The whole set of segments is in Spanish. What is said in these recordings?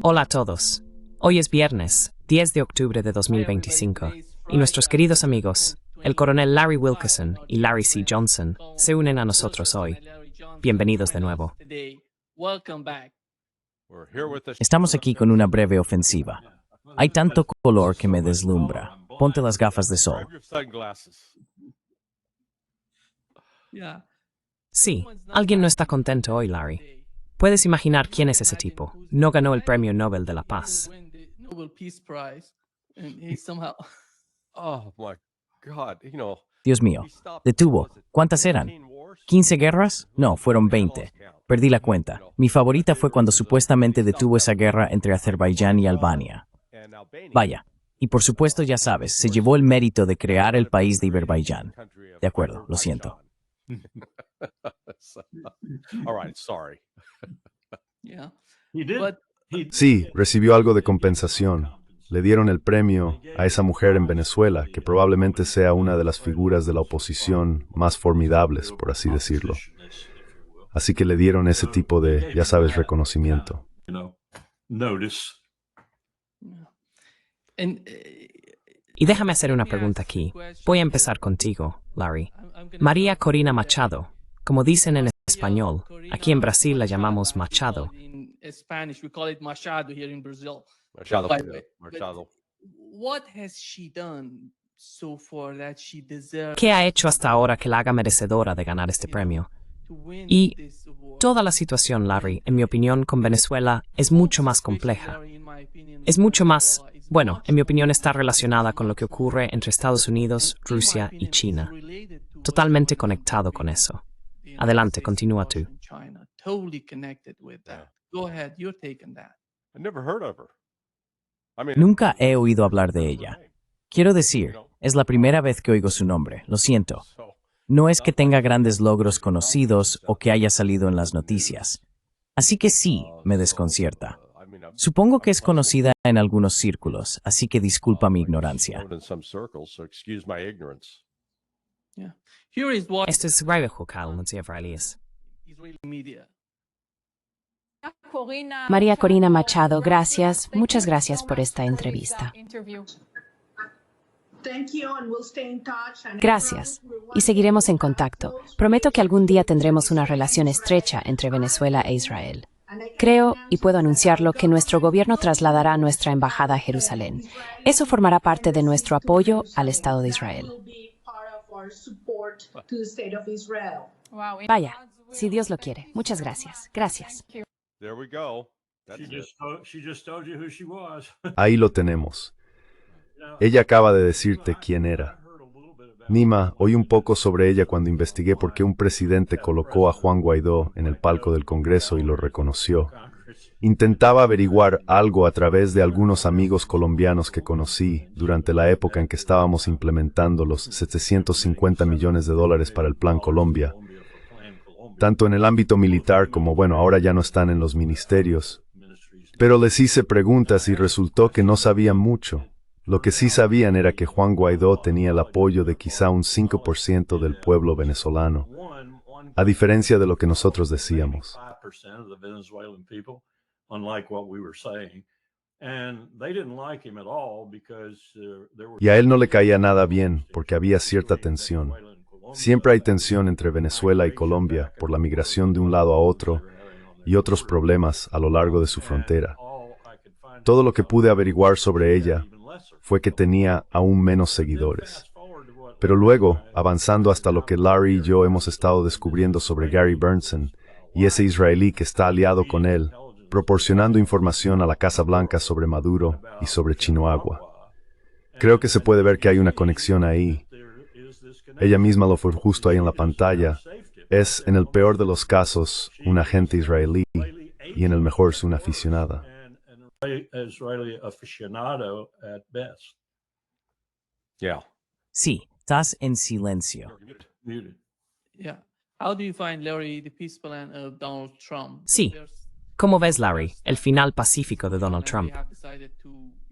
Hola a todos. Hoy es viernes, 10 de octubre de 2025, y nuestros queridos amigos, el coronel Larry Wilkerson y Larry C. Johnson, se unen a nosotros hoy. Bienvenidos de nuevo. Estamos aquí con una breve ofensiva. Hay tanto color que me deslumbra. Ponte las gafas de sol. Sí, alguien no está contento hoy, Larry. Puedes imaginar quién es ese tipo. No ganó el Premio Nobel de la Paz. Oh my God, Dios mío, detuvo. ¿Cuántas eran? ¿15 guerras? No, fueron 20. Perdí la cuenta. Mi favorita fue cuando supuestamente detuvo esa guerra entre Azerbaiyán y Albania. Vaya. Y por supuesto, ya sabes, se llevó el mérito de crear el país de Azerbaiyán. De acuerdo, lo siento. All right, sorry. Sí, recibió algo de compensación. Le dieron el premio a esa mujer en Venezuela, que probablemente sea una de las figuras de la oposición más formidables, por así decirlo. Así que le dieron ese tipo de, ya sabes, reconocimiento. Y déjame hacer una pregunta aquí. Voy a empezar contigo, Larry. María Corina Machado, como dicen en español, aquí en Brasil la llamamos Machado. Machado. ¿Qué ha hecho hasta ahora que la haga merecedora de ganar este premio? Y toda la situación, Larry, en mi opinión, con Venezuela es mucho más compleja. Es mucho más, bueno, en mi opinión está relacionada con lo que ocurre entre Estados Unidos, Rusia y China. Totalmente conectado con eso. Adelante, continúa tú. I never heard of her. Nunca he oído hablar de ella. Quiero decir, es la primera vez que oigo su nombre, lo siento. No es que tenga grandes logros conocidos o que haya salido en las noticias. Así que sí, me desconcierta. Supongo que es conocida en algunos círculos, así que disculpa mi ignorancia. Esto es grave, Jokal, no israelíes. María Corina Machado, gracias. Muchas gracias por esta entrevista. Gracias. Y seguiremos en contacto. Prometo que algún día tendremos una relación estrecha entre Venezuela e Israel. Creo, y puedo anunciarlo, que nuestro gobierno trasladará nuestra embajada a Jerusalén. Eso formará parte de nuestro apoyo al Estado de Israel. Vaya, si Dios lo quiere. Muchas gracias. Gracias. There we go. She just told you who she was. Ahí lo tenemos. Ella acaba de decirte quién era. Nima, oí un poco sobre ella cuando investigué por qué un presidente colocó a Juan Guaidó en el palco del Congreso y lo reconoció. Intentaba averiguar algo a través de algunos amigos colombianos que conocí durante la época en que estábamos implementando los 750 millones de dólares para el Plan Colombia. Tanto en el ámbito militar como, bueno, ahora ya no están en los ministerios. Pero les hice preguntas y resultó que no sabían mucho. Lo que sí sabían era que Juan Guaidó tenía el apoyo de quizá un 5% del pueblo venezolano, a diferencia de lo que nosotros decíamos. Y a él no le caía nada bien porque había cierta tensión. Siempre hay tensión entre Venezuela y Colombia por la migración de un lado a otro y otros problemas a lo largo de su frontera. Todo lo que pude averiguar sobre ella fue que tenía aún menos seguidores. Pero luego, avanzando hasta lo que Larry y yo hemos estado descubriendo sobre Gary Berntsen y ese israelí que está aliado con él, proporcionando información a la Casa Blanca sobre Maduro y sobre Chinoagua. Creo que se puede ver que hay una conexión ahí. Ella misma lo fue justo ahí en la pantalla. Es, en el peor de los casos, un agente israelí y en el mejor es una aficionada. Yeah. Sí, estás en silencio. Sí. ¿Cómo ves, Larry, el final pacífico de Donald Trump?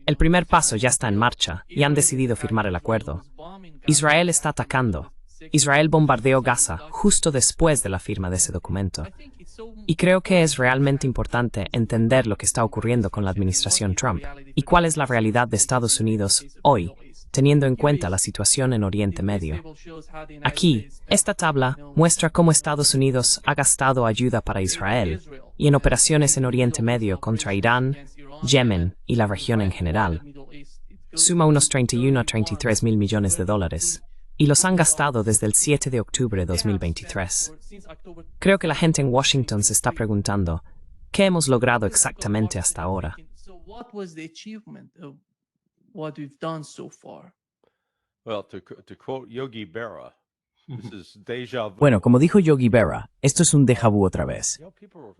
El primer paso ya está en marcha y han decidido firmar el acuerdo. Israel está atacando. Israel bombardeó Gaza justo después de la firma de ese documento. Y creo que es realmente importante entender lo que está ocurriendo con la administración Trump y cuál es la realidad de Estados Unidos hoy, teniendo en cuenta la situación en Oriente Medio. Aquí, esta tabla muestra cómo Estados Unidos ha gastado ayuda para Israel y en operaciones en Oriente Medio contra Irán, Yemen y la región en general. Suma unos 31 a 33 mil millones de dólares. Y los han gastado desde el 7 de octubre de 2023. Creo que la gente en Washington se está preguntando, ¿qué hemos logrado exactamente hasta ahora? Well, to quote Yogi Berra, this is deja vu. Bueno, como dijo Yogi Berra, esto es un déjà vu otra vez.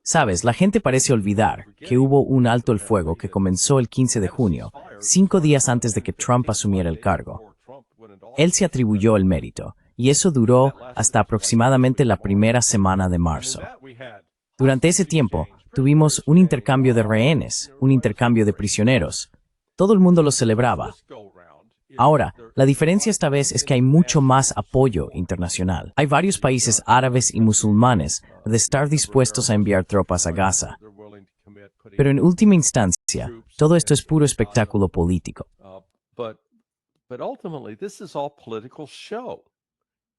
Sabes, la gente parece olvidar que hubo un alto el fuego que comenzó el 15 de junio, 5 días antes de que Trump asumiera el cargo. Él se atribuyó el mérito, y eso duró hasta aproximadamente la primera semana de marzo. Durante ese tiempo, tuvimos un intercambio de rehenes, un intercambio de prisioneros. Todo el mundo lo celebraba. Ahora, la diferencia esta vez es que hay mucho más apoyo internacional. Hay varios países árabes y musulmanes de estar dispuestos a enviar tropas a Gaza. Pero en última instancia, todo esto es puro espectáculo político. But ultimately, this is all political show.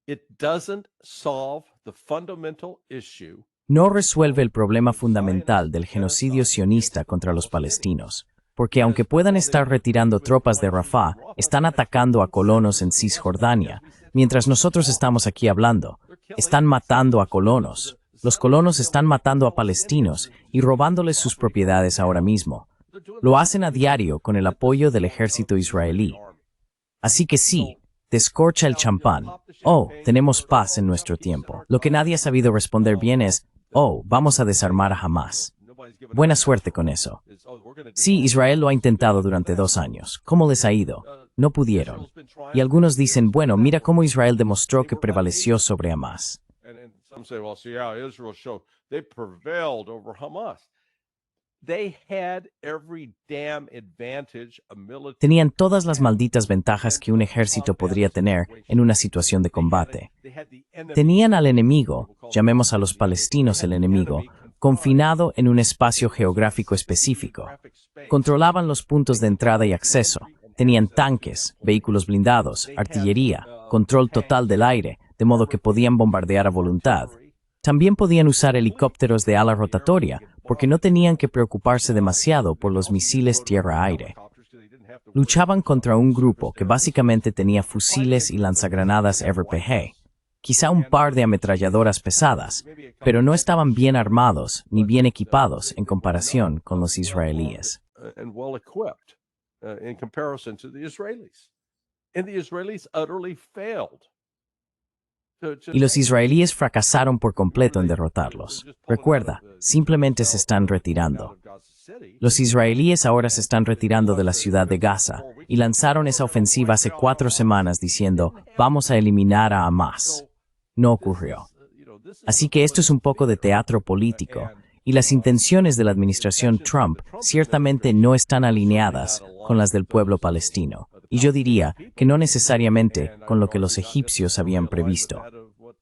It doesn't solve the fundamental issue. No resuelve el problema fundamental del genocidio sionista contra los palestinos, porque aunque puedan estar retirando tropas de Rafah, están atacando a colonos en Cisjordania, mientras nosotros estamos aquí hablando. Están matando a colonos. Los colonos están matando a palestinos y robándoles sus propiedades ahora mismo. Lo hacen a diario con el apoyo del ejército israelí. Así que sí, descorcha el champán. Oh, tenemos paz en nuestro tiempo. Lo que nadie ha sabido responder bien es, oh, vamos a desarmar a Hamas. Buena suerte con eso. Sí, Israel lo ha intentado durante 2 años. ¿Cómo les ha ido? No pudieron. Y algunos dicen, bueno, mira cómo Israel demostró que prevaleció sobre Hamas. And some say, well, see how Israel showed they prevailed over Hamas. They had every damn advantage a military. Tenían todas las malditas ventajas que un ejército podría tener en una situación de combate. Tenían al enemigo, llamemos a los palestinos el enemigo, confinado en un espacio geográfico específico. Controlaban los puntos de entrada y acceso. Tenían tanques, vehículos blindados, artillería, control total del aire, de modo que podían bombardear a voluntad. También podían usar helicópteros de ala rotatoria, porque no tenían que preocuparse demasiado por los misiles tierra-aire. Luchaban contra un grupo que básicamente tenía fusiles y lanzagranadas RPG, quizá un par de ametralladoras pesadas, pero no estaban bien armados ni bien equipados en comparación con los israelíes. And well equipped in comparison to the Israelis. And the Israelis utterly failed. Y los israelíes fracasaron por completo en derrotarlos. Recuerda, simplemente se están retirando. Los israelíes ahora se están retirando de la ciudad de Gaza y lanzaron esa ofensiva hace 4 semanas diciendo, vamos a eliminar a Hamas. No ocurrió. Así que esto es un poco de teatro político, y las intenciones de la administración Trump ciertamente no están alineadas con las del pueblo palestino. Y yo diría que no necesariamente con lo que los egipcios habían previsto.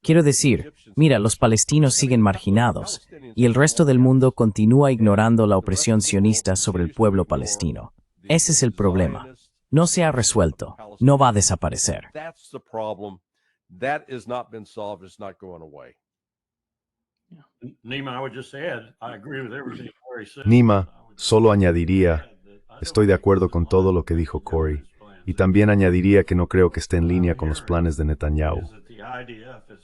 Quiero decir, mira, los palestinos siguen marginados, y el resto del mundo continúa ignorando la opresión sionista sobre el pueblo palestino. Ese es el problema. No se ha resuelto, no va a desaparecer. That's the problem. That has not been solved. It's not going away. Nima, I would just add, I agree with everything Corey said. Nima, solo añadiría, estoy de acuerdo con todo lo que dijo Corey, y también añadiría que no creo que esté en línea con los planes de Netanyahu.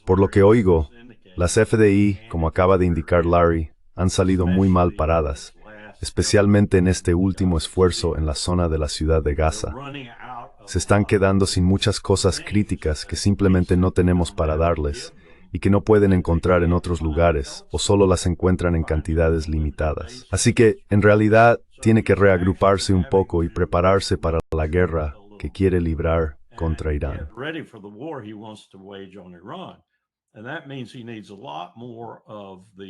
Por lo que oigo, las FDI, como acaba de indicar Larry, han salido muy mal paradas, especialmente en este último esfuerzo en la zona de la ciudad de Gaza. Se están quedando sin muchas cosas críticas que simplemente no tenemos para darles y que no pueden encontrar en otros lugares o solo las encuentran en cantidades limitadas. Así que, en realidad, tiene que reagruparse un poco y prepararse para la guerra que quiere librar contra Irán.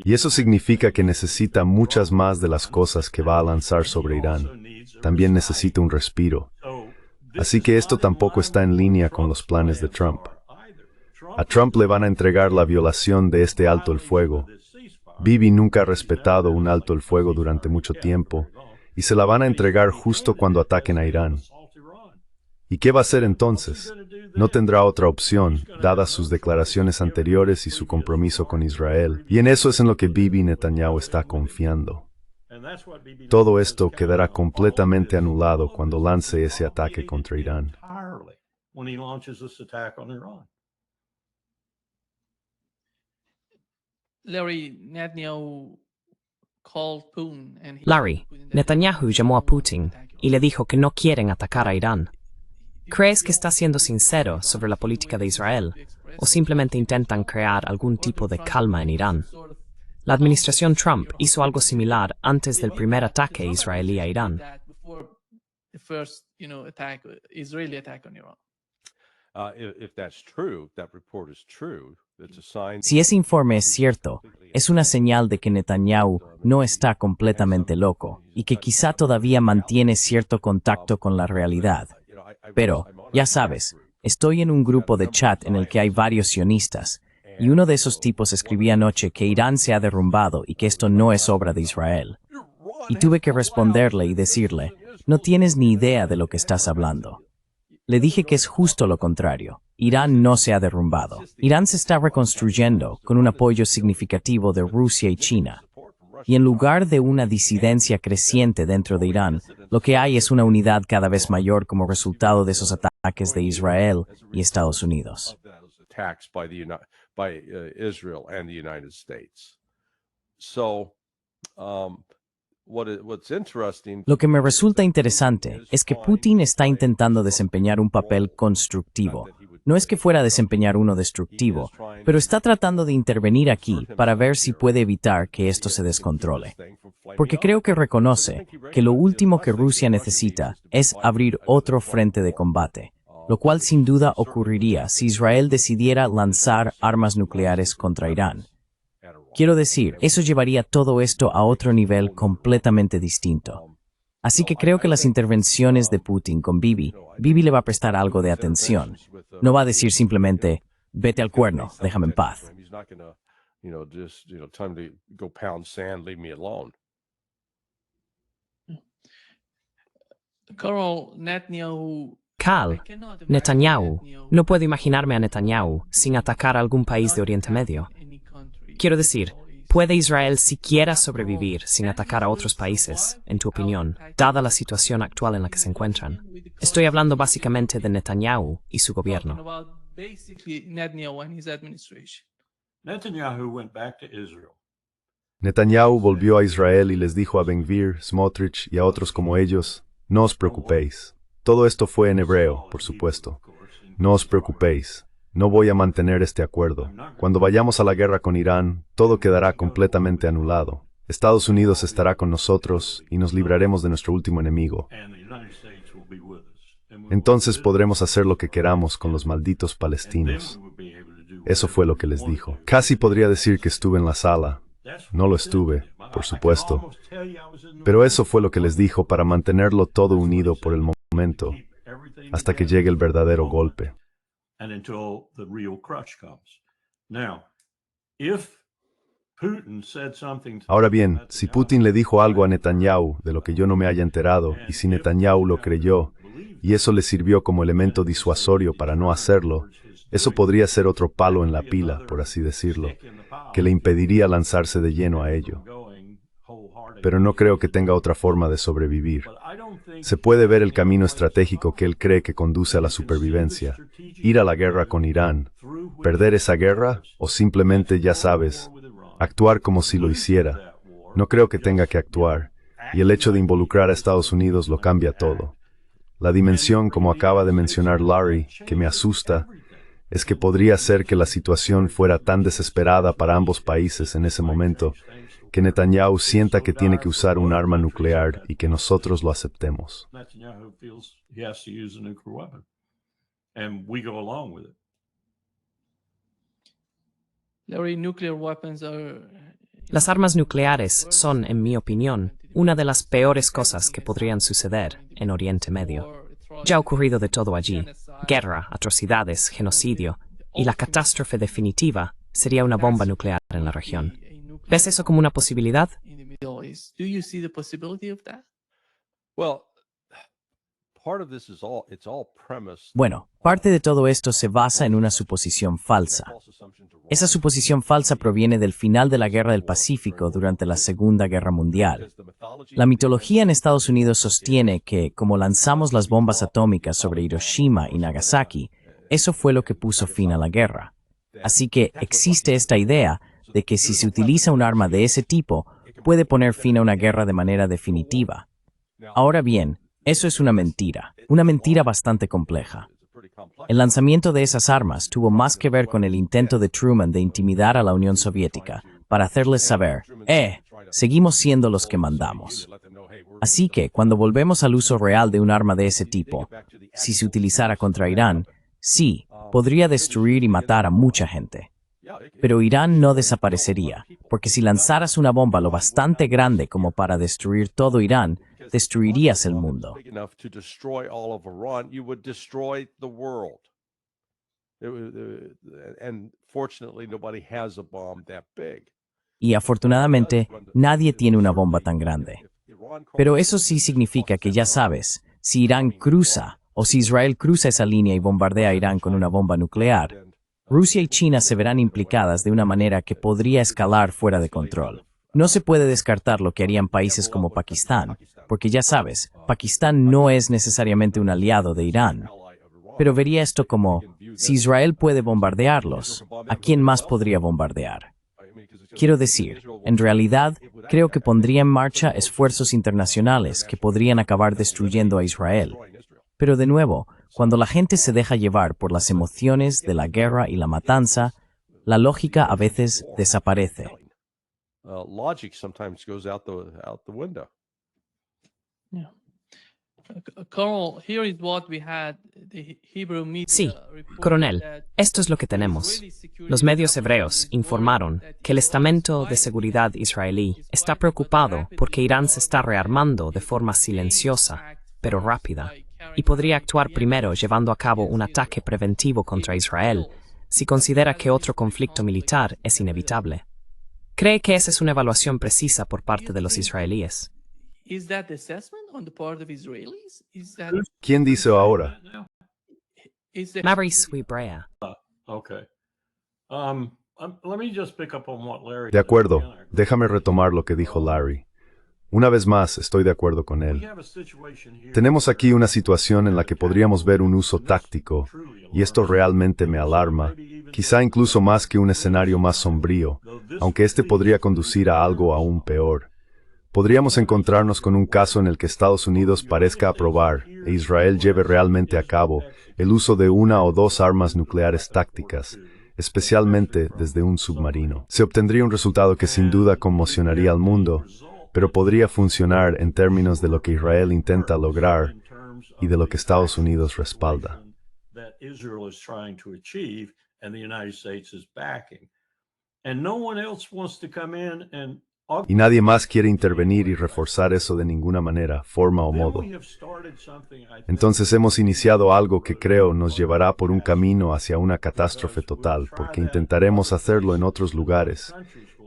Y eso significa que necesita muchas más de las cosas que va a lanzar sobre Irán. También necesita un respiro. Así que esto tampoco está en línea con los planes de Trump. A Trump le van a entregar la violación de este alto el fuego. Bibi nunca ha respetado un alto el fuego durante mucho tiempo y se la van a entregar justo cuando ataquen a Irán. ¿Y qué va a hacer entonces? No tendrá otra opción, dadas sus declaraciones anteriores y su compromiso con Israel. Y en eso es en lo que Bibi Netanyahu está confiando. Todo esto quedará completamente anulado cuando lance ese ataque contra Irán. Larry, Netanyahu llamó a Putin y le dijo que no quieren atacar a Irán. ¿Crees que está siendo sincero sobre la política de Israel o simplemente intentan crear algún tipo de calma en Irán? La administración Trump hizo algo similar antes del primer ataque israelí a Irán. Si ese informe es cierto, es una señal de que Netanyahu no está completamente loco y que quizá todavía mantiene cierto contacto con la realidad. Pero, ya sabes, estoy en un grupo de chat en el que hay varios sionistas, y uno de esos tipos escribía anoche que Irán se ha derrumbado y que esto no es obra de Israel. Y tuve que responderle y decirle, no tienes ni idea de lo que estás hablando. Le dije que es justo lo contrario. Irán no se ha derrumbado. Irán se está reconstruyendo con un apoyo significativo de Rusia y China. Y en lugar de una disidencia creciente dentro de Irán, lo que hay es una unidad cada vez mayor como resultado de esos ataques de Israel y Estados Unidos. Lo que me resulta interesante es que Putin está intentando desempeñar un papel constructivo. No es que fuera a desempeñar uno destructivo, pero está tratando de intervenir aquí para ver si puede evitar que esto se descontrole. Porque creo que reconoce que lo último que Rusia necesita es abrir otro frente de combate, lo cual sin duda ocurriría si Israel decidiera lanzar armas nucleares contra Irán. Quiero decir, eso llevaría todo esto a otro nivel completamente distinto. Así que creo que las intervenciones de Putin con Bibi le va a prestar algo de atención. No va a decir simplemente, vete al cuerno, déjame en paz. Cal, Netanyahu, no puedo imaginarme a Netanyahu sin atacar a algún país de Oriente Medio. Quiero decir, ¿puede Israel siquiera sobrevivir sin atacar a otros países, en tu opinión, dada la situación actual en la que se encuentran? Estoy hablando básicamente de Netanyahu y su gobierno. Netanyahu volvió a Israel y les dijo a Ben-Gvir, Smotrich y a otros como ellos, no os preocupéis. Todo esto fue en hebreo, por supuesto. No os preocupéis. No voy a mantener este acuerdo. Cuando vayamos a la guerra con Irán, todo quedará completamente anulado. Estados Unidos estará con nosotros y nos libraremos de nuestro último enemigo. Entonces podremos hacer lo que queramos con los malditos palestinos. Eso fue lo que les dijo. Casi podría decir que estuve en la sala. No lo estuve, por supuesto. Pero eso fue lo que les dijo para mantenerlo todo unido por el momento, hasta que llegue el verdadero golpe. Ahora bien, si Putin le dijo algo a Netanyahu de lo que yo no me haya enterado, y si Netanyahu lo creyó, y eso le sirvió como elemento disuasorio para no hacerlo, eso podría ser otro palo en la pila, por así decirlo, que le impediría lanzarse de lleno a ello. Pero no creo que tenga otra forma de sobrevivir. Se puede ver el camino estratégico que él cree que conduce a la supervivencia, ir a la guerra con Irán, perder esa guerra o simplemente, ya sabes, actuar como si lo hiciera. No creo que tenga que actuar, y el hecho de involucrar a Estados Unidos lo cambia todo. La dimensión, como acaba de mencionar Larry, que me asusta, es que podría ser que la situación fuera tan desesperada para ambos países en ese momento, que Netanyahu sienta que tiene que usar un arma nuclear y que nosotros lo aceptemos. Las armas nucleares son, en mi opinión, una de las peores cosas que podrían suceder en Oriente Medio. Ya ha ocurrido de todo allí: guerra, atrocidades, genocidio. y la catástrofe definitiva sería una bomba nuclear en la región. ¿Ves eso como una posibilidad? Well, part of this is it's all premised. Bueno, parte de todo esto se basa en una suposición falsa. Esa suposición falsa proviene del final de la Guerra del Pacífico durante la Segunda Guerra Mundial. La mitología en Estados Unidos sostiene que, como lanzamos las bombas atómicas sobre Hiroshima y Nagasaki, eso fue lo que puso fin a la guerra. Así que existe esta idea de que si se utiliza un arma de ese tipo, puede poner fin a una guerra de manera definitiva. Ahora bien, eso es una mentira bastante compleja. El lanzamiento de esas armas tuvo más que ver con el intento de Truman de intimidar a la Unión Soviética para hacerles saber, seguimos siendo los que mandamos. Así que, cuando volvemos al uso real de un arma de ese tipo, si se utilizara contra Irán, sí, podría destruir y matar a mucha gente. Pero Irán no desaparecería, porque si lanzaras una bomba lo bastante grande como para destruir todo Irán, destruirías el mundo. Big enough to destroy all of Iran, you would destroy the world. And fortunately, nobody has a bomb that big. Y afortunadamente, nadie tiene una bomba tan grande. Pero eso sí significa que ya sabes, si Irán cruza, o si Israel cruza esa línea y bombardea a Irán con una bomba nuclear, Rusia y China se verán implicadas de una manera que podría escalar fuera de control. No se puede descartar lo que harían países como Pakistán, porque ya sabes, Pakistán no es necesariamente un aliado de Irán. Pero vería esto como, si Israel puede bombardearlos, ¿a quién más podría bombardear? Quiero decir, en realidad, creo que pondría en marcha esfuerzos internacionales que podrían acabar destruyendo a Israel. Pero de nuevo, cuando la gente se deja llevar por las emociones de la guerra y la matanza, la lógica a veces desaparece. Logic sometimes goes out the window. Sí, coronel, esto es lo que tenemos. Los medios hebreos informaron que el estamento de seguridad israelí está preocupado porque Irán se está rearmando de forma silenciosa, pero rápida, y podría actuar primero llevando a cabo un ataque preventivo contra Israel si considera que otro conflicto militar es inevitable. ¿Cree que esa es una evaluación precisa por parte de los israelíes? ¿Quién dice ahora? Mary Swibrea. Okay. Let me just pick up on what Larry De acuerdo, said. déjame retomar lo que dijo Larry. Una vez más, estoy de acuerdo con We él. have a situation here. Tenemos aquí una situación en la que podríamos ver un uso táctico, y esto realmente me alarma, quizá incluso más que un escenario más sombrío, aunque este podría conducir a algo aún peor. Podríamos encontrarnos con un caso en el que Estados Unidos parezca aprobar, e Israel lleve realmente a cabo, el uso de una o dos armas nucleares tácticas, especialmente desde un submarino. Se obtendría un resultado que sin duda conmocionaría al mundo, pero podría funcionar en términos de lo que Israel intenta lograr y de lo que Estados Unidos respalda. That Israel is trying to achieve and the United States is backing. And no one else wants to come in and Y nadie más quiere intervenir y reforzar eso de ninguna manera, forma o modo. Entonces hemos iniciado algo que creo nos llevará por un camino hacia una catástrofe total, porque intentaremos hacerlo en otros lugares,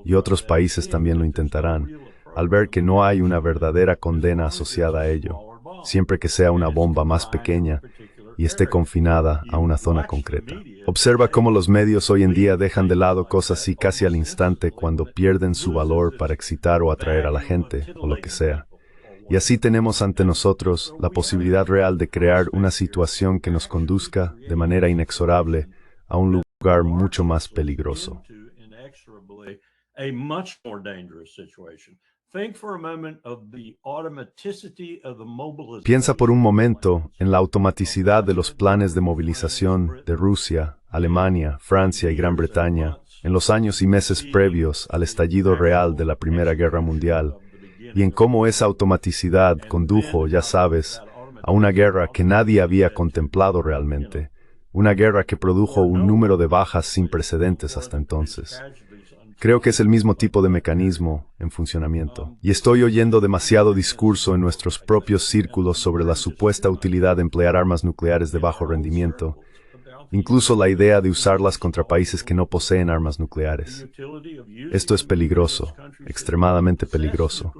y otros países también lo intentarán, al ver que no hay una verdadera condena asociada a ello, siempre que sea una bomba más pequeña y esté confinada a una zona concreta. Observa cómo los medios hoy en día dejan de lado cosas así casi al instante cuando pierden su valor para excitar o atraer a la gente, o lo que sea. Y así tenemos ante nosotros la posibilidad real de crear una situación que nos conduzca, de manera inexorable, a un lugar mucho más peligroso. A much more dangerous situation. Think for a moment of the automaticity of the mobilization. Piensa por un momento en la automaticidad de los planes de movilización de Rusia, Alemania, Francia y Gran Bretaña en los años y meses previos al estallido real de la Primera Guerra Mundial, y en cómo esa automaticidad condujo, ya sabes, a una guerra que nadie había contemplado realmente, una guerra que produjo un número de bajas sin precedentes hasta entonces. Creo que es el mismo tipo de mecanismo en funcionamiento. Y estoy oyendo demasiado discurso en nuestros propios círculos sobre la supuesta utilidad de emplear armas nucleares de bajo rendimiento. incluso la idea de usarlas contra países que no poseen armas nucleares. Esto es peligroso, extremadamente peligroso.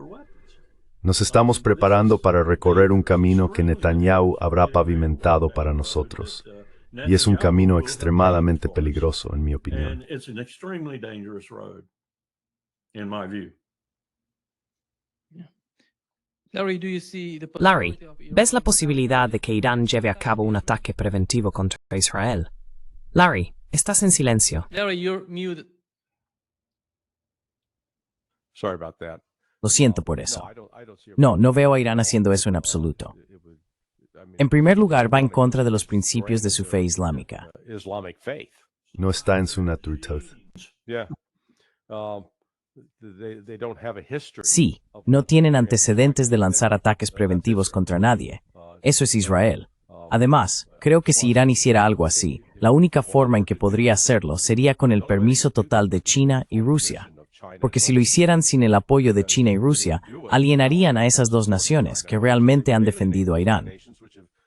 Nos estamos preparando para recorrer un camino que Netanyahu habrá pavimentado para nosotros. Y es un camino extremadamente peligroso, en mi opinión. Larry, ¿ves la posibilidad de que Irán lleve a cabo un ataque preventivo contra Israel? Larry, estás en silencio. Sorry about that. Lo siento por eso. No veo a Irán haciendo eso en absoluto. En primer lugar, va en contra de los principios de su fe islámica. Islamic faith. No está en su naturaleza. Yeah. They don't have a history. Sí, no tienen antecedentes de lanzar ataques preventivos contra nadie. Eso es Israel. Además, creo que si Irán hiciera algo así, la única forma en que podría hacerlo sería con el permiso total de China y Rusia. Porque si lo hicieran sin el apoyo de China y Rusia, alienarían a esas dos naciones que realmente han defendido a Irán.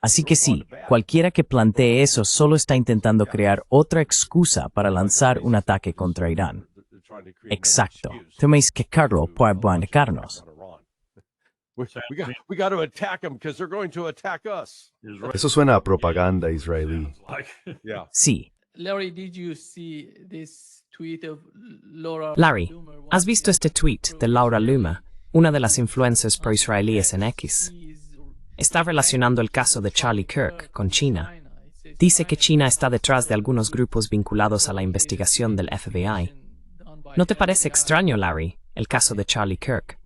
Así que sí, cualquiera que plantee eso solo está intentando crear otra excusa para lanzar un ataque contra Irán. Exacto. Teméis que Carlos pueda atacarnos. We got to attack them because they're going to attack us. Eso suena a propaganda israelí. Yeah. Sí. Larry, did you see this tweet of Laura? Larry, ¿has visto este tweet de Laura Loomer, una de las influencers pro-israelíes en X? Está relacionando el caso de Charlie Kirk con China. Dice que China está detrás de algunos grupos vinculados a la investigación del FBI. ¿No te parece extraño, Larry, el caso de Charlie Kirk?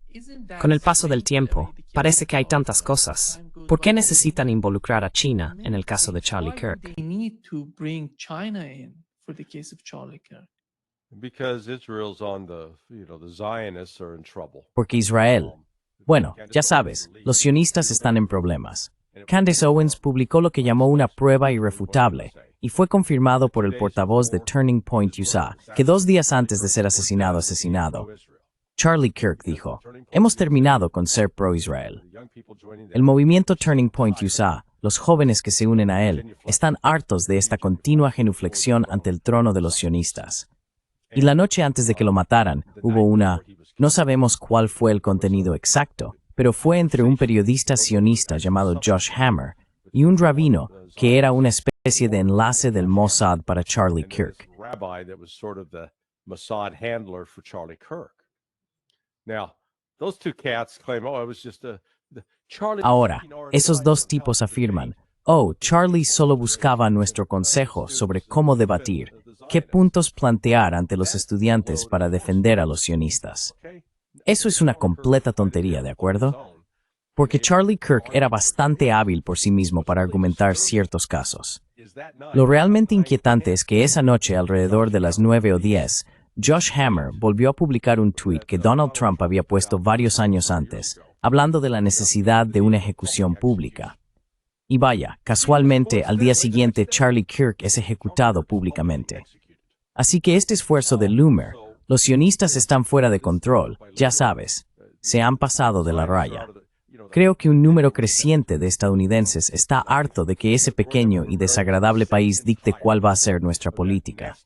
Con el paso del tiempo, parece que hay tantas cosas. ¿Por qué necesitan involucrar a China en el caso de Charlie Kirk? Because Israel's on the Zionists are in trouble. Porque Israel. Bueno, ya sabes, los sionistas están en problemas. Candace Owens publicó lo que llamó una prueba irrefutable, y fue confirmado por el portavoz de Turning Point USA, que 2 días antes de ser asesinado, Charlie Kirk dijo, hemos terminado con ser pro-Israel. El movimiento Turning Point USA, los jóvenes que se unen a él, están hartos de esta continua genuflexión ante el trono de los sionistas. Y la noche antes de que lo mataran, hubo no sabemos cuál fue el contenido exacto, pero fue entre un periodista sionista llamado Josh Hammer y un rabino que era una especie de enlace del Mossad para Charlie Kirk. Ahora, esos dos tipos afirman, Charlie solo buscaba nuestro consejo sobre cómo debatir, qué puntos plantear ante los estudiantes para defender a los sionistas. Eso es una completa tontería, ¿de acuerdo? Porque Charlie Kirk era bastante hábil por sí mismo para argumentar ciertos casos. Lo realmente inquietante es que esa noche, alrededor de las 9 o 10, Josh Hammer volvió a publicar un tweet que Donald Trump había puesto varios años antes, hablando de la necesidad de una ejecución pública. Y vaya, casualmente, al día siguiente Charlie Kirk es ejecutado públicamente. Así que este esfuerzo de Loomer, los sionistas están fuera de control, ya sabes, se han pasado de la raya. Creo que un número creciente de estadounidenses está harto de que ese pequeño y desagradable país dicte cuál va a ser nuestra política.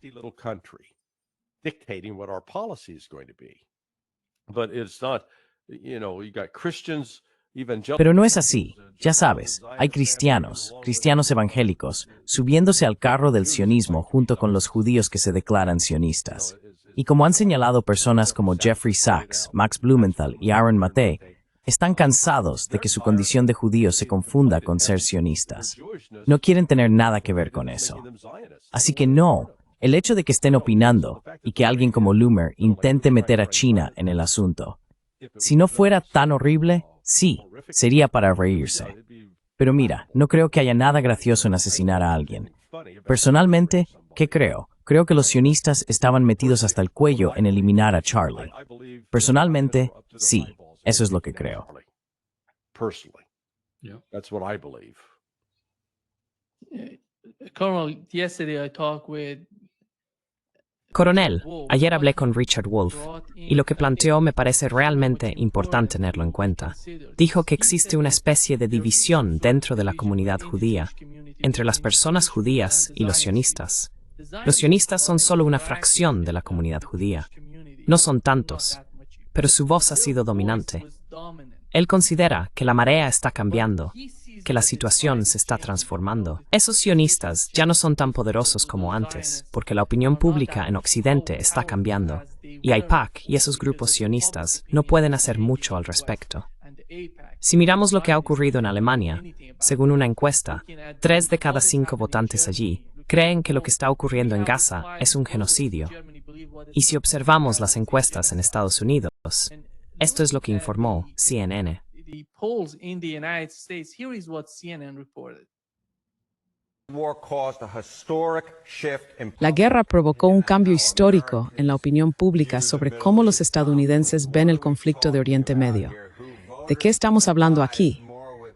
Pero no es así. Ya sabes, hay cristianos evangélicos, subiéndose al carro del sionismo junto con los judíos que se declaran sionistas. Y como han señalado personas como Jeffrey Sachs, Max Blumenthal y Aaron Matei, están cansados de que su condición de judíos se confunda con ser sionistas. No quieren tener nada que ver con eso. Así que no, el hecho de que estén opinando y que alguien como Loomer intente meter a China en el asunto, si no fuera tan horrible, sí, sería para reírse. Pero mira, no creo que haya nada gracioso en asesinar a alguien. Personalmente, ¿qué creo? Creo que los sionistas estaban metidos hasta el cuello en eliminar a Charlie. Personalmente, sí, eso es lo que creo. Coronel, ayer hablé con Richard Wolff, y lo que planteó me parece realmente importante tenerlo en cuenta. Dijo que existe una especie de división dentro de la comunidad judía. entre las personas judías y los sionistas. Los sionistas son solo una fracción de la comunidad judía. No son tantos, pero su voz ha sido dominante. Él considera que la marea está cambiando, que la situación se está transformando. Esos sionistas ya no son tan poderosos como antes, porque la opinión pública en Occidente está cambiando, y AIPAC y esos grupos sionistas no pueden hacer mucho al respecto. Si miramos lo que ha ocurrido en Alemania, según una encuesta, 3 de cada 5 votantes allí creen que lo que está ocurriendo en Gaza es un genocidio. Y si observamos las encuestas en Estados Unidos, esto es lo que informó CNN. The polls in the United States, here is what CNN reported. La guerra provocó un cambio histórico en la opinión pública sobre cómo los estadounidenses ven el conflicto de Oriente Medio. ¿De qué estamos hablando aquí?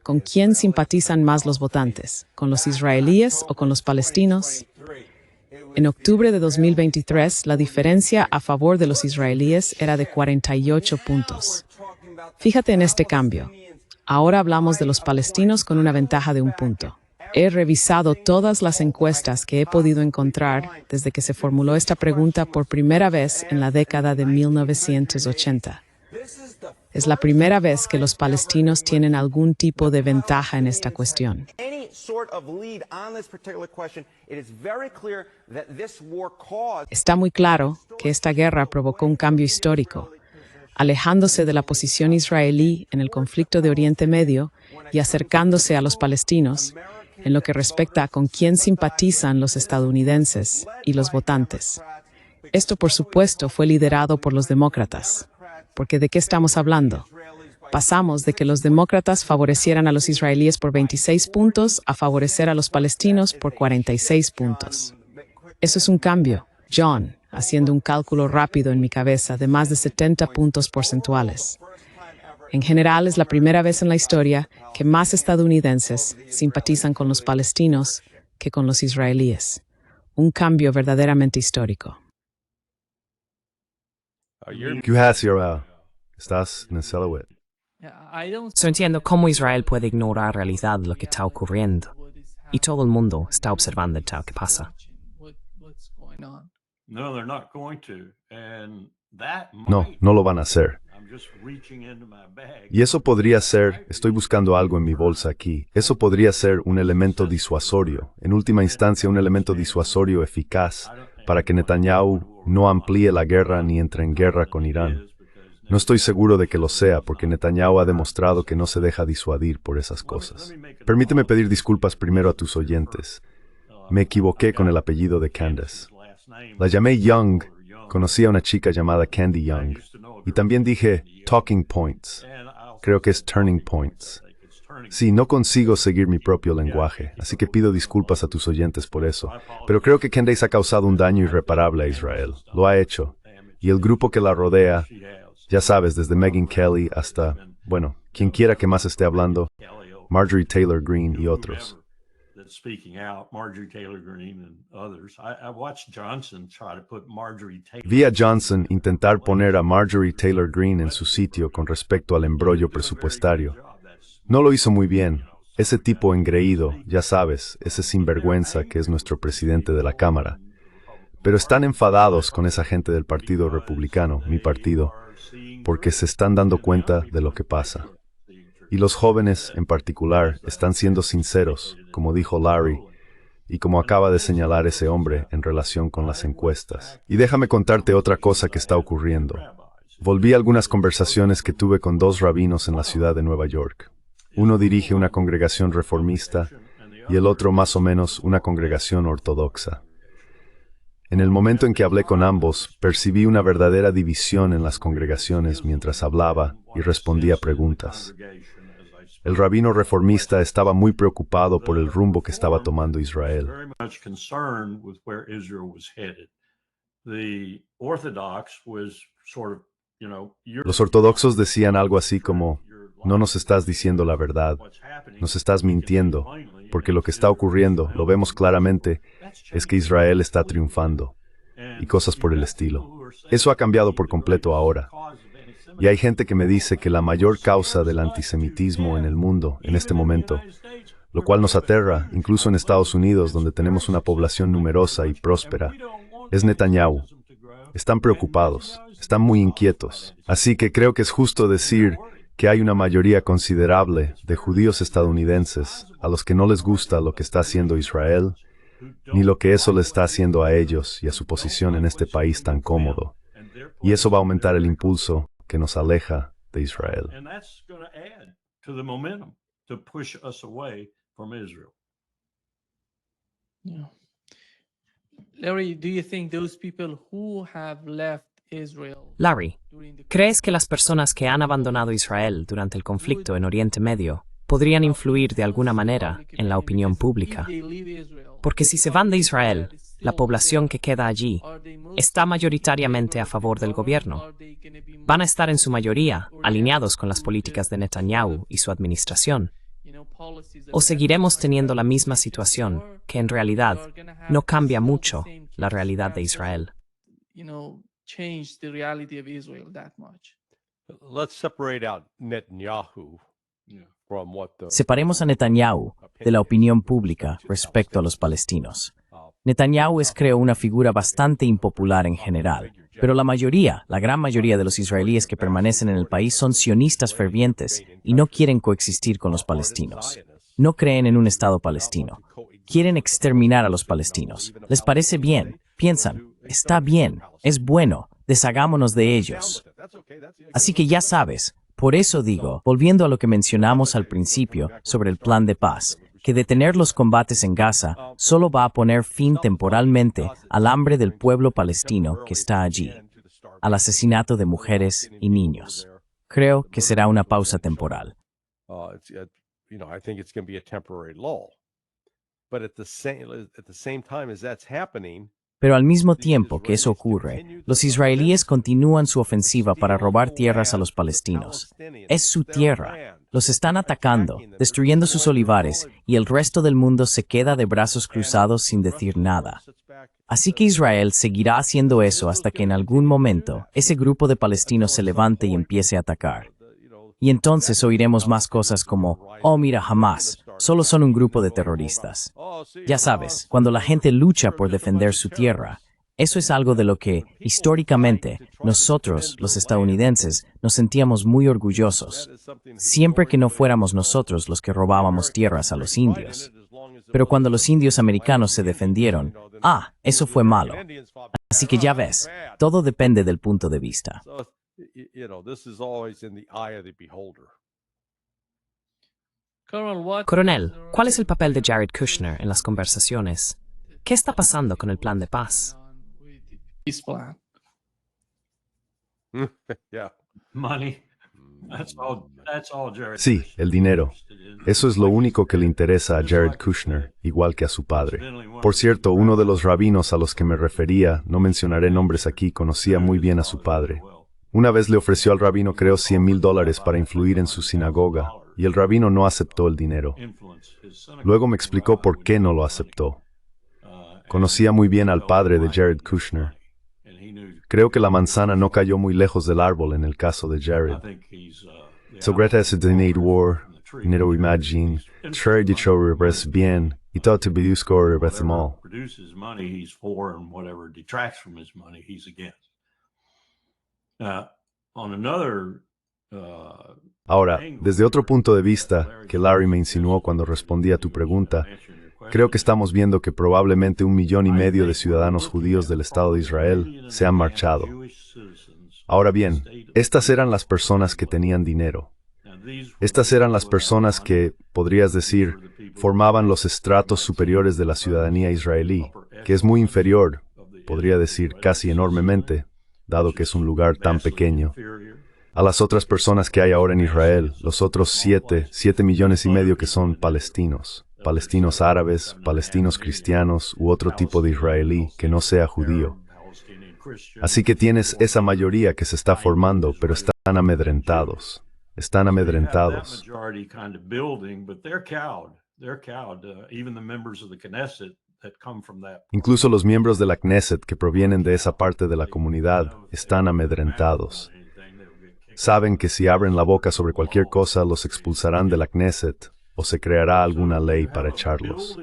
¿Con quién simpatizan más los votantes? ¿Con los israelíes o con los palestinos? En octubre de 2023, la diferencia a favor de los israelíes era de 48 puntos. Fíjate en este cambio. Ahora hablamos de los palestinos con una ventaja de 1 punto. He revisado todas las encuestas que he podido encontrar desde que se formuló esta pregunta por primera vez en la década de 1980. Es la primera vez que los palestinos tienen algún tipo de ventaja en esta cuestión. Está muy claro que esta guerra provocó un cambio histórico, alejándose de la posición israelí en el conflicto de Oriente Medio y acercándose a los palestinos en lo que respecta a con quién simpatizan los estadounidenses y los votantes. Esto, por supuesto, fue liderado por los demócratas. Porque ¿de qué estamos hablando? Pasamos de que los demócratas favorecieran a los israelíes por 26 puntos a favorecer a los palestinos por 46 puntos. Eso es un cambio, John, haciendo un cálculo rápido en mi cabeza de más de 70 puntos porcentuales. En general, es la primera vez en la historia que más estadounidenses simpatizan con los palestinos que con los israelíes. Un cambio verdaderamente histórico. ¿Estás en el Selawet? So entiendo cómo Israel puede ignorar en realidad lo que está ocurriendo. Y todo el mundo está observando lo que pasa. No, they're not going to. And that No, might, no lo van a hacer. I'm just reaching into my bag. Y eso podría ser, estoy buscando algo en mi bolsa aquí, eso podría ser un elemento disuasorio, en última instancia un elemento disuasorio eficaz para que Netanyahu no amplíe la guerra ni entre en guerra con Irán. No estoy seguro de que lo sea, porque Netanyahu ha demostrado que no se deja disuadir por esas cosas. Permíteme pedir disculpas primero a tus oyentes. Me equivoqué con el apellido de Candace. La llamé Young, conocí a una chica llamada Candy Young. Y también dije Talking Points. Creo que es Turning Points. Sí, no consigo seguir mi propio lenguaje, así que pido disculpas a tus oyentes por eso. Pero creo que Candace ha causado un daño irreparable a Israel. Lo ha hecho. Y el grupo que la rodea, ya sabes, desde Megyn Kelly hasta, bueno, quien quiera que más esté hablando, Marjorie Taylor Greene y otros. Vi a Johnson intentar poner a Marjorie Taylor Greene en su sitio con respecto al embrollo presupuestario. No lo hizo muy bien. Ese tipo engreído, ya sabes, ese sinvergüenza que es nuestro presidente de la Cámara. Pero están enfadados con esa gente del Partido Republicano, mi partido, porque se están dando cuenta de lo que pasa. Y los jóvenes, en particular, están siendo sinceros, como dijo Larry, y como acaba de señalar ese hombre en relación con las encuestas. Y déjame contarte otra cosa que está ocurriendo. Volví a algunas conversaciones que tuve con 2 rabinos en la ciudad de Nueva York. Uno dirige una congregación reformista y el otro más o menos una congregación ortodoxa. En el momento en que hablé con ambos, percibí una verdadera división en las congregaciones mientras hablaba y respondía preguntas. El rabino reformista estaba muy preocupado por el rumbo que estaba tomando Israel. Los ortodoxos decían algo así como, no nos estás diciendo la verdad, nos estás mintiendo, porque lo que está ocurriendo, lo vemos claramente, es que Israel está triunfando, y cosas por el estilo. Eso ha cambiado por completo ahora. Y hay gente que me dice que la mayor causa del antisemitismo en el mundo, en este momento, lo cual nos aterra, incluso en Estados Unidos, donde tenemos una población numerosa y próspera, es Netanyahu. Están preocupados, están muy inquietos. Así que creo que es justo decir que hay una mayoría considerable de judíos estadounidenses a los que no les gusta lo que está haciendo Israel, ni lo que eso le está haciendo a ellos y a su posición en este país tan cómodo. Y eso va a aumentar el impulso que nos aleja de Israel. Yeah. Larry, do you think those people who have left Israel Larry, during the ¿crees que las personas que han abandonado Israel durante el conflicto en Oriente Medio podrían influir de alguna manera en la opinión pública? Porque si se van de Israel, la población que queda allí está mayoritariamente a favor del gobierno. Van a estar en su mayoría alineados con las políticas de Netanyahu y su administración. ¿O seguiremos teniendo la misma situación que en realidad no cambia mucho la realidad de Israel? change the reality of Israel that much? Let's separate out Netanyahu from what the Separemos a Netanyahu de la opinión pública respecto a los palestinos. Netanyahu es, creo, una figura bastante impopular en general, pero la gran mayoría de los israelíes que permanecen en el país son sionistas fervientes y no quieren coexistir con los palestinos. No creen en un Estado palestino. Quieren exterminar a los palestinos. ¿Les parece bien? Piensan, está bien, es bueno, deshagámonos de ellos. Así que ya sabes, por eso digo, volviendo a lo que mencionamos al principio sobre el plan de paz, que detener los combates en Gaza solo va a poner fin temporalmente al hambre del pueblo palestino que está allí, al asesinato de mujeres y niños. Creo que será una pausa temporal. I think it's going to be a temporary lull. But at the same time as that's happening, Pero al mismo tiempo que eso ocurre, los israelíes continúan su ofensiva para robar tierras a los palestinos. Es su tierra. Los están atacando, destruyendo sus olivares, y el resto del mundo se queda de brazos cruzados sin decir nada. Así que Israel seguirá haciendo eso hasta que en algún momento ese grupo de palestinos se levante y empiece a atacar. Y entonces oiremos más cosas como, oh mira, Hamás, solo son un grupo de terroristas. Ya sabes, cuando la gente lucha por defender su tierra, eso es algo de lo que, históricamente, nosotros, los estadounidenses, nos sentíamos muy orgullosos, siempre que no fuéramos nosotros los que robábamos tierras a los indios. Pero cuando los indios americanos se defendieron, eso fue malo. Así que ya ves, todo depende del punto de vista. this is always in the eye of the beholder. Coronel, ¿cuál es el papel de Jared Kushner en las conversaciones? ¿Qué está pasando con el plan de paz? Peace plan. Yeah. Money. That's all Jared. Sí, el dinero. Eso es lo único que le interesa a Jared Kushner, igual que a su padre. Por cierto, uno de los rabinos a los que me refería, no mencionaré nombres aquí, conocía muy bien a su padre. Una vez le ofreció al rabino, creo, $100,000 para influir en su sinagoga, y el rabino no aceptó el dinero. Luego me explicó por qué no lo aceptó. Conocía muy bien al padre de Jared Kushner. Creo que la manzana no cayó muy lejos del árbol en el caso de Jared. So Greta se donate war, dinero imagine, Sherry dicho reverse bien, y todo te bidusco reverse mal. Produces money, he's for, and whatever detracts from his money, he's against. On another, Ahora, desde otro punto de vista, que Larry me insinuó cuando respondí a tu pregunta, creo que estamos viendo que probablemente 1,5 millones de ciudadanos judíos del Estado de Israel se han marchado. Ahora bien, estas eran las personas que tenían dinero. Estas eran las personas que, podrías decir, formaban los estratos superiores de la ciudadanía israelí, que es muy inferior, podría decir casi enormemente, dado que es un lugar tan pequeño, a las otras personas que hay ahora en Israel, los otros 7,5 millones que son palestinos. Palestinos árabes, palestinos cristianos u otro tipo de israelí que no sea judío. Así que tienes esa mayoría que se está formando, pero están amedrentados. Están amedrentados. Incluso los miembros de la Knesset que provienen de esa parte de la comunidad están amedrentados. Saben que si abren la boca sobre cualquier cosa los expulsarán de la Knesset o se creará alguna ley para echarlos.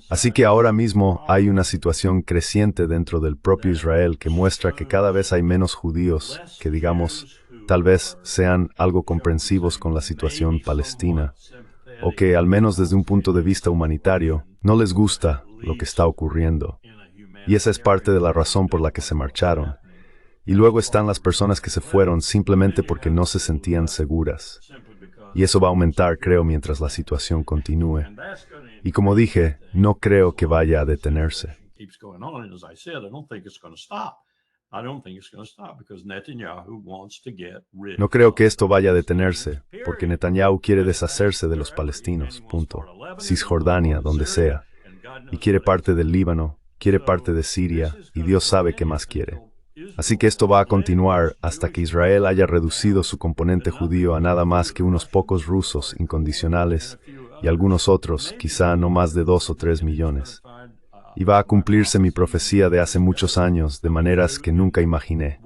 Así que ahora mismo hay una situación creciente dentro del propio Israel que muestra que cada vez hay menos judíos que, digamos, tal vez sean algo comprensivos con la situación palestina, o que, al menos desde un punto de vista humanitario, no les gusta lo que está ocurriendo. Y esa es parte de la razón por la que se marcharon. Y luego están las personas que se fueron simplemente porque no se sentían seguras. Y eso va a aumentar, creo, mientras la situación continúe. Y como dije, no creo que vaya a detenerse. No creo que esto vaya a detenerse, porque Netanyahu quiere deshacerse de los palestinos, punto. Cisjordania, donde sea. Y quiere parte del Líbano, quiere parte de Siria, y Dios sabe qué más quiere. Así que esto va a continuar hasta que Israel haya reducido su componente judío a nada más que unos pocos rusos incondicionales y algunos otros, quizá no más de 2 o 3 millones. Y va a cumplirse mi profecía de hace muchos años de maneras que nunca imaginé.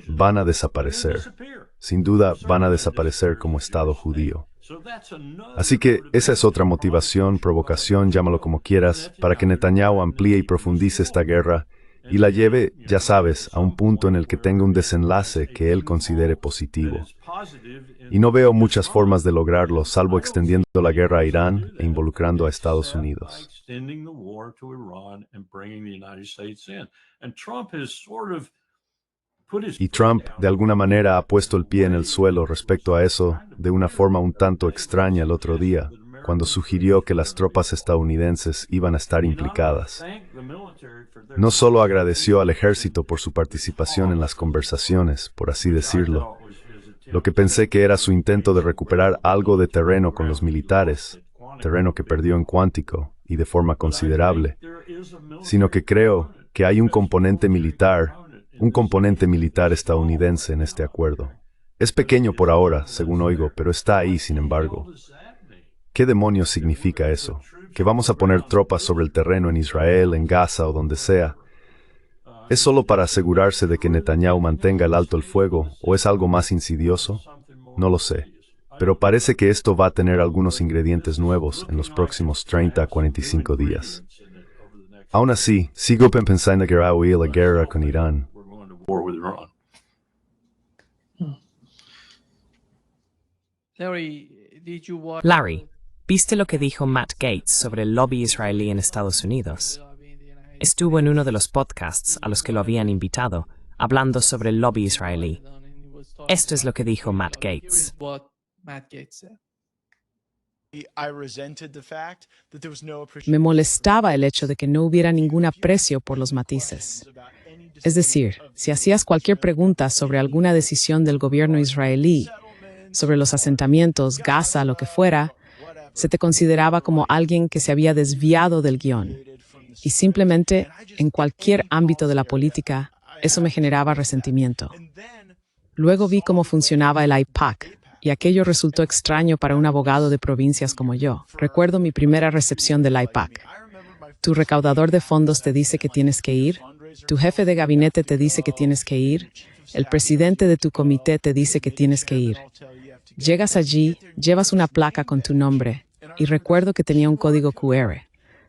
Van a desaparecer. Sin duda, van a desaparecer como Estado judío. Así que esa es otra motivación, provocación, llámalo como quieras, para que Netanyahu amplíe y profundice esta guerra y la lleve, ya sabes, a un punto en el que tenga un desenlace que él considere positivo. Y no veo muchas formas de lograrlo, salvo extendiendo la guerra a Irán e involucrando a Estados Unidos. Y Trump, de alguna manera, ha puesto el pie en el suelo respecto a eso de una forma un tanto extraña el otro día, cuando sugirió que las tropas estadounidenses iban a estar implicadas. No solo agradeció al ejército por su participación en las conversaciones, por así decirlo, lo que pensé que era su intento de recuperar algo de terreno con los militares, terreno que perdió en Quantico y de forma considerable, sino que creo que hay un componente militar estadounidense en este acuerdo. Es pequeño por ahora, según oigo, pero está ahí, sin embargo. ¿Qué demonios significa eso? ¿Que vamos a poner tropas sobre el terreno en Israel, en Gaza o donde sea? ¿Es solo para asegurarse de que Netanyahu mantenga el alto el fuego o es algo más insidioso? No lo sé. Pero parece que esto va a tener algunos ingredientes nuevos en los próximos 30 a 45 días. Aún así, sigo pensando que va a huir la guerra con Irán. Larry, ¿viste lo que dijo Matt Gaetz sobre el lobby israelí en Estados Unidos? Estuvo en uno de los podcasts a los que lo habían invitado, hablando sobre el lobby israelí. Esto es lo que dijo Matt Gaetz. Me molestaba el hecho de que no hubiera ningún aprecio por los matices. Es decir, si hacías cualquier pregunta sobre alguna decisión del gobierno israelí, sobre los asentamientos, Gaza, lo que fuera, se te consideraba como alguien que se había desviado del guión. Y simplemente, en cualquier ámbito de la política, eso me generaba resentimiento. Luego vi cómo funcionaba el AIPAC, y aquello resultó extraño para un abogado de provincias como yo. Recuerdo mi primera recepción del AIPAC. Tu recaudador de fondos te dice que tienes que ir, tu jefe de gabinete te dice que tienes que ir, el presidente de tu comité te dice que tienes que ir. Llegas allí, llevas una placa con tu nombre, y recuerdo que tenía un código QR.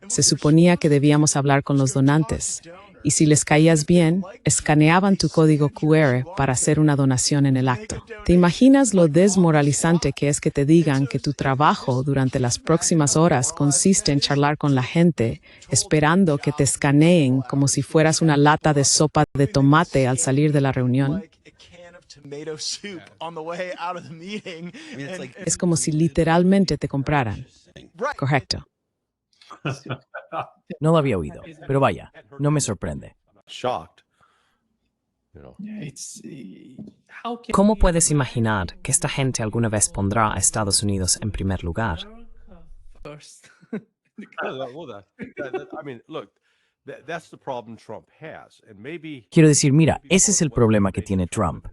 Se suponía que debíamos hablar con los donantes, y si les caías bien, escaneaban tu código QR para hacer una donación en el acto. ¿Te imaginas lo desmoralizante que es que te digan que tu trabajo durante las próximas horas consiste en charlar con la gente, esperando que te escaneen como si fueras una lata de sopa de tomate al salir de la reunión? Es como si literalmente te compraran. Correcto. No lo había oído, pero vaya, no me sorprende. ¿Cómo puedes imaginar que esta gente alguna vez pondrá a Estados Unidos en primer lugar? Quiero decir, mira, ese es el problema que tiene Trump.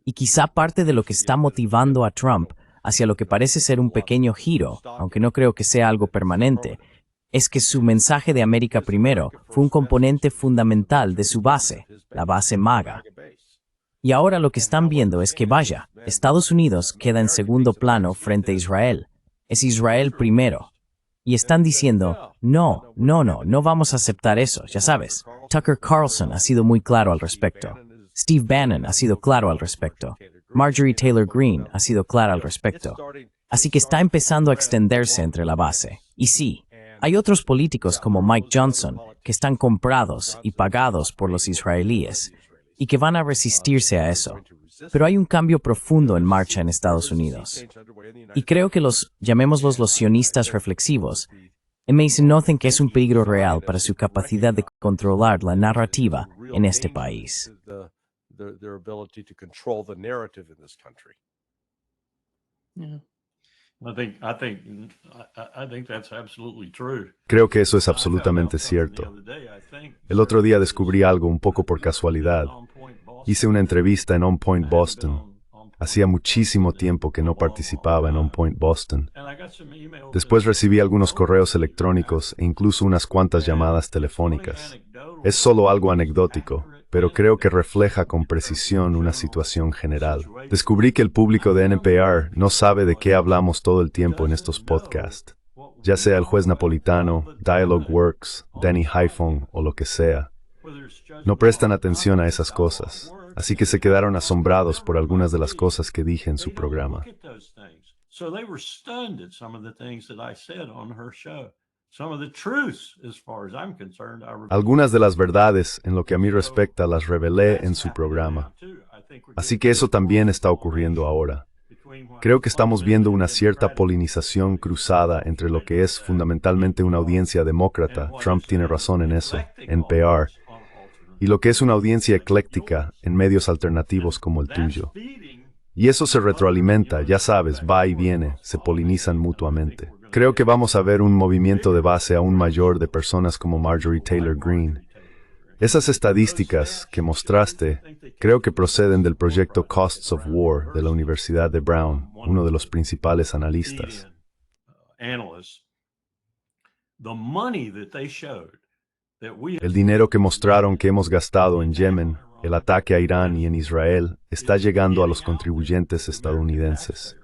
Y quizá parte de lo que está motivando a Trump hacia lo que parece ser un pequeño giro, aunque no creo que sea algo permanente, es que su mensaje de América Primero fue un componente fundamental de su base, la base MAGA. Y ahora lo que están viendo es que, vaya, Estados Unidos queda en segundo plano frente a Israel. Es Israel primero. Y están diciendo, no vamos a aceptar eso, ya sabes. Tucker Carlson ha sido muy claro al respecto. Steve Bannon ha sido claro al respecto. Marjorie Taylor Greene ha sido clara al respecto. Así que está empezando a extenderse entre la base. Y sí, hay otros políticos como Mike Johnson que están comprados y pagados por los israelíes y que van a resistirse a eso. Pero hay un cambio profundo en marcha en Estados Unidos. Y creo que llamémoslos los sionistas reflexivos, nocen que es un peligro real para su capacidad de controlar la narrativa en este país. Creo que eso es absolutamente cierto. El otro día descubrí algo un poco por casualidad. Hice una entrevista en On Point Boston. Hacía muchísimo tiempo que no participaba en On Point Boston. Después recibí algunos correos electrónicos e incluso unas cuantas llamadas telefónicas. Es solo algo anecdótico, pero creo que refleja con precisión una situación general. Descubrí que el público de NPR no sabe de qué hablamos todo el tiempo en estos podcasts. Ya sea El Juez Napolitano, Dialogue Works, Danny Haiphong o lo que sea. No prestan atención a esas cosas, así que se quedaron asombrados por algunas de las cosas que dije en su programa. Algunas de las verdades, en lo que a mí respecta, las revelé en su programa. Así que eso también está ocurriendo ahora. Creo que estamos viendo una cierta polinización cruzada entre lo que es fundamentalmente una audiencia demócrata, Trump tiene razón en eso, NPR, y lo que es una audiencia ecléctica en medios alternativos como el tuyo. Y eso se retroalimenta, ya sabes, va y viene, se polinizan mutuamente. Creo que vamos a ver un movimiento de base aún mayor de personas como Marjorie Taylor Greene. Esas estadísticas que mostraste, creo que proceden del proyecto Costs of War de la Universidad de Brown, uno de los principales analistas. El dinero que mostraron que hemos gastado en Yemen, el ataque a Irán y en Israel, está llegando a los contribuyentes estadounidenses.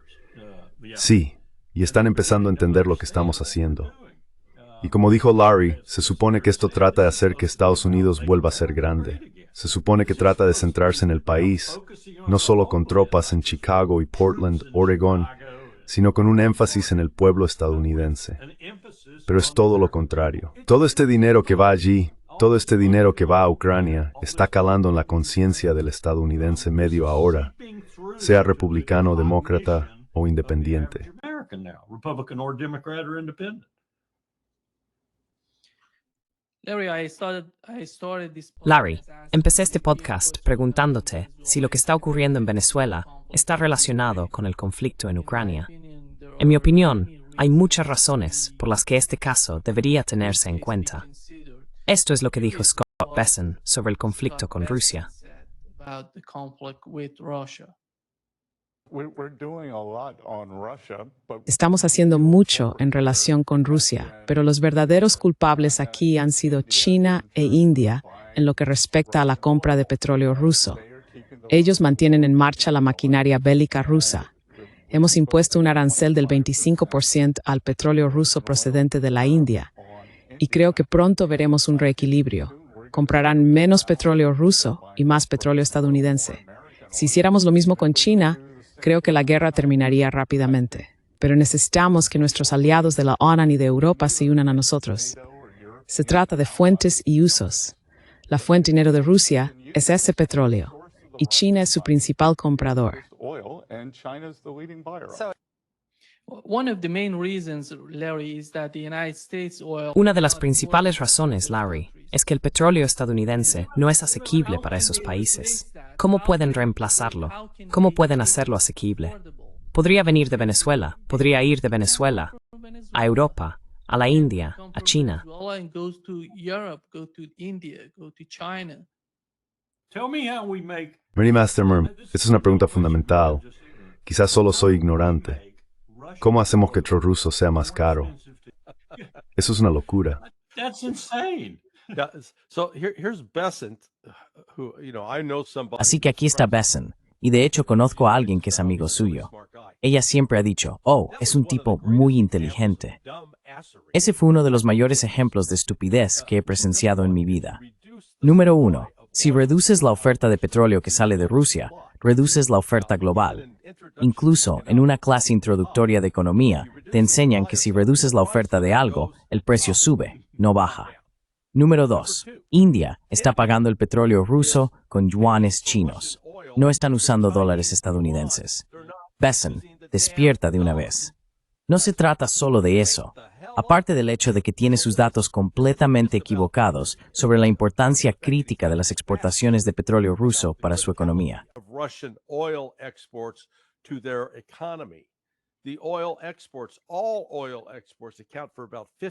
Sí, y están empezando a entender lo que estamos haciendo. Y como dijo Larry, se supone que esto trata de hacer que Estados Unidos vuelva a ser grande. Se supone que trata de centrarse en el país, no solo con tropas en Chicago y Portland, Oregon, sino con un énfasis en el pueblo estadounidense. Pero es todo lo contrario. Todo este dinero que va allí, todo este dinero que va a Ucrania, está calando en la conciencia del estadounidense medio ahora, sea republicano, demócrata o independiente. Larry, empecé este podcast preguntándote si lo que está ocurriendo en Venezuela está relacionado con el conflicto en Ucrania. En mi opinión, hay muchas razones por las que este caso debería tenerse en cuenta. Esto es lo que dijo Scott Bessent sobre el conflicto con Rusia. Estamos haciendo mucho en relación con Rusia, pero los verdaderos culpables aquí han sido China e India en lo que respecta a la compra de petróleo ruso. Ellos mantienen en marcha la maquinaria bélica rusa. Hemos impuesto un arancel del 25% al petróleo ruso procedente de la India, y creo que pronto veremos un reequilibrio. Comprarán menos petróleo ruso y más petróleo estadounidense. Si hiciéramos lo mismo con China, creo que la guerra terminaría rápidamente. Pero necesitamos que nuestros aliados de la OTAN y de Europa se unan a nosotros. Se trata de fuentes y usos. La fuente dinero de Rusia es ese petróleo, y China es su principal comprador. Una de las principales razones, Larry, es que el petróleo estadounidense no es asequible para esos países. ¿Cómo pueden reemplazarlo? ¿Cómo pueden hacerlo asequible? Podría venir de Venezuela, podría ir de Venezuela a Europa, a la India, a China. Mary Masterman, esta es una pregunta fundamental. Quizás solo soy ignorante. ¿Cómo hacemos que el petróleo ruso sea más caro? Eso es una locura. Yeah, so here's Bessent, who, I know somebody. Así que aquí está Besson, y de hecho conozco a alguien que es amigo suyo. Ella siempre ha dicho, oh, es un tipo muy inteligente. Ese fue uno de los mayores ejemplos de estupidez que he presenciado en mi vida. Número 1. Si reduces la oferta de petróleo que sale de Rusia, reduces la oferta global. Incluso en una clase introductoria de economía, te enseñan que si reduces la oferta de algo, el precio sube, no baja. Número 2. India está pagando el petróleo ruso con yuanes chinos. No están usando dólares estadounidenses. Besson, despierta de una vez. No se trata solo de eso. Aparte del hecho de que tiene sus datos completamente equivocados sobre la importancia crítica de las exportaciones de petróleo ruso para su economía.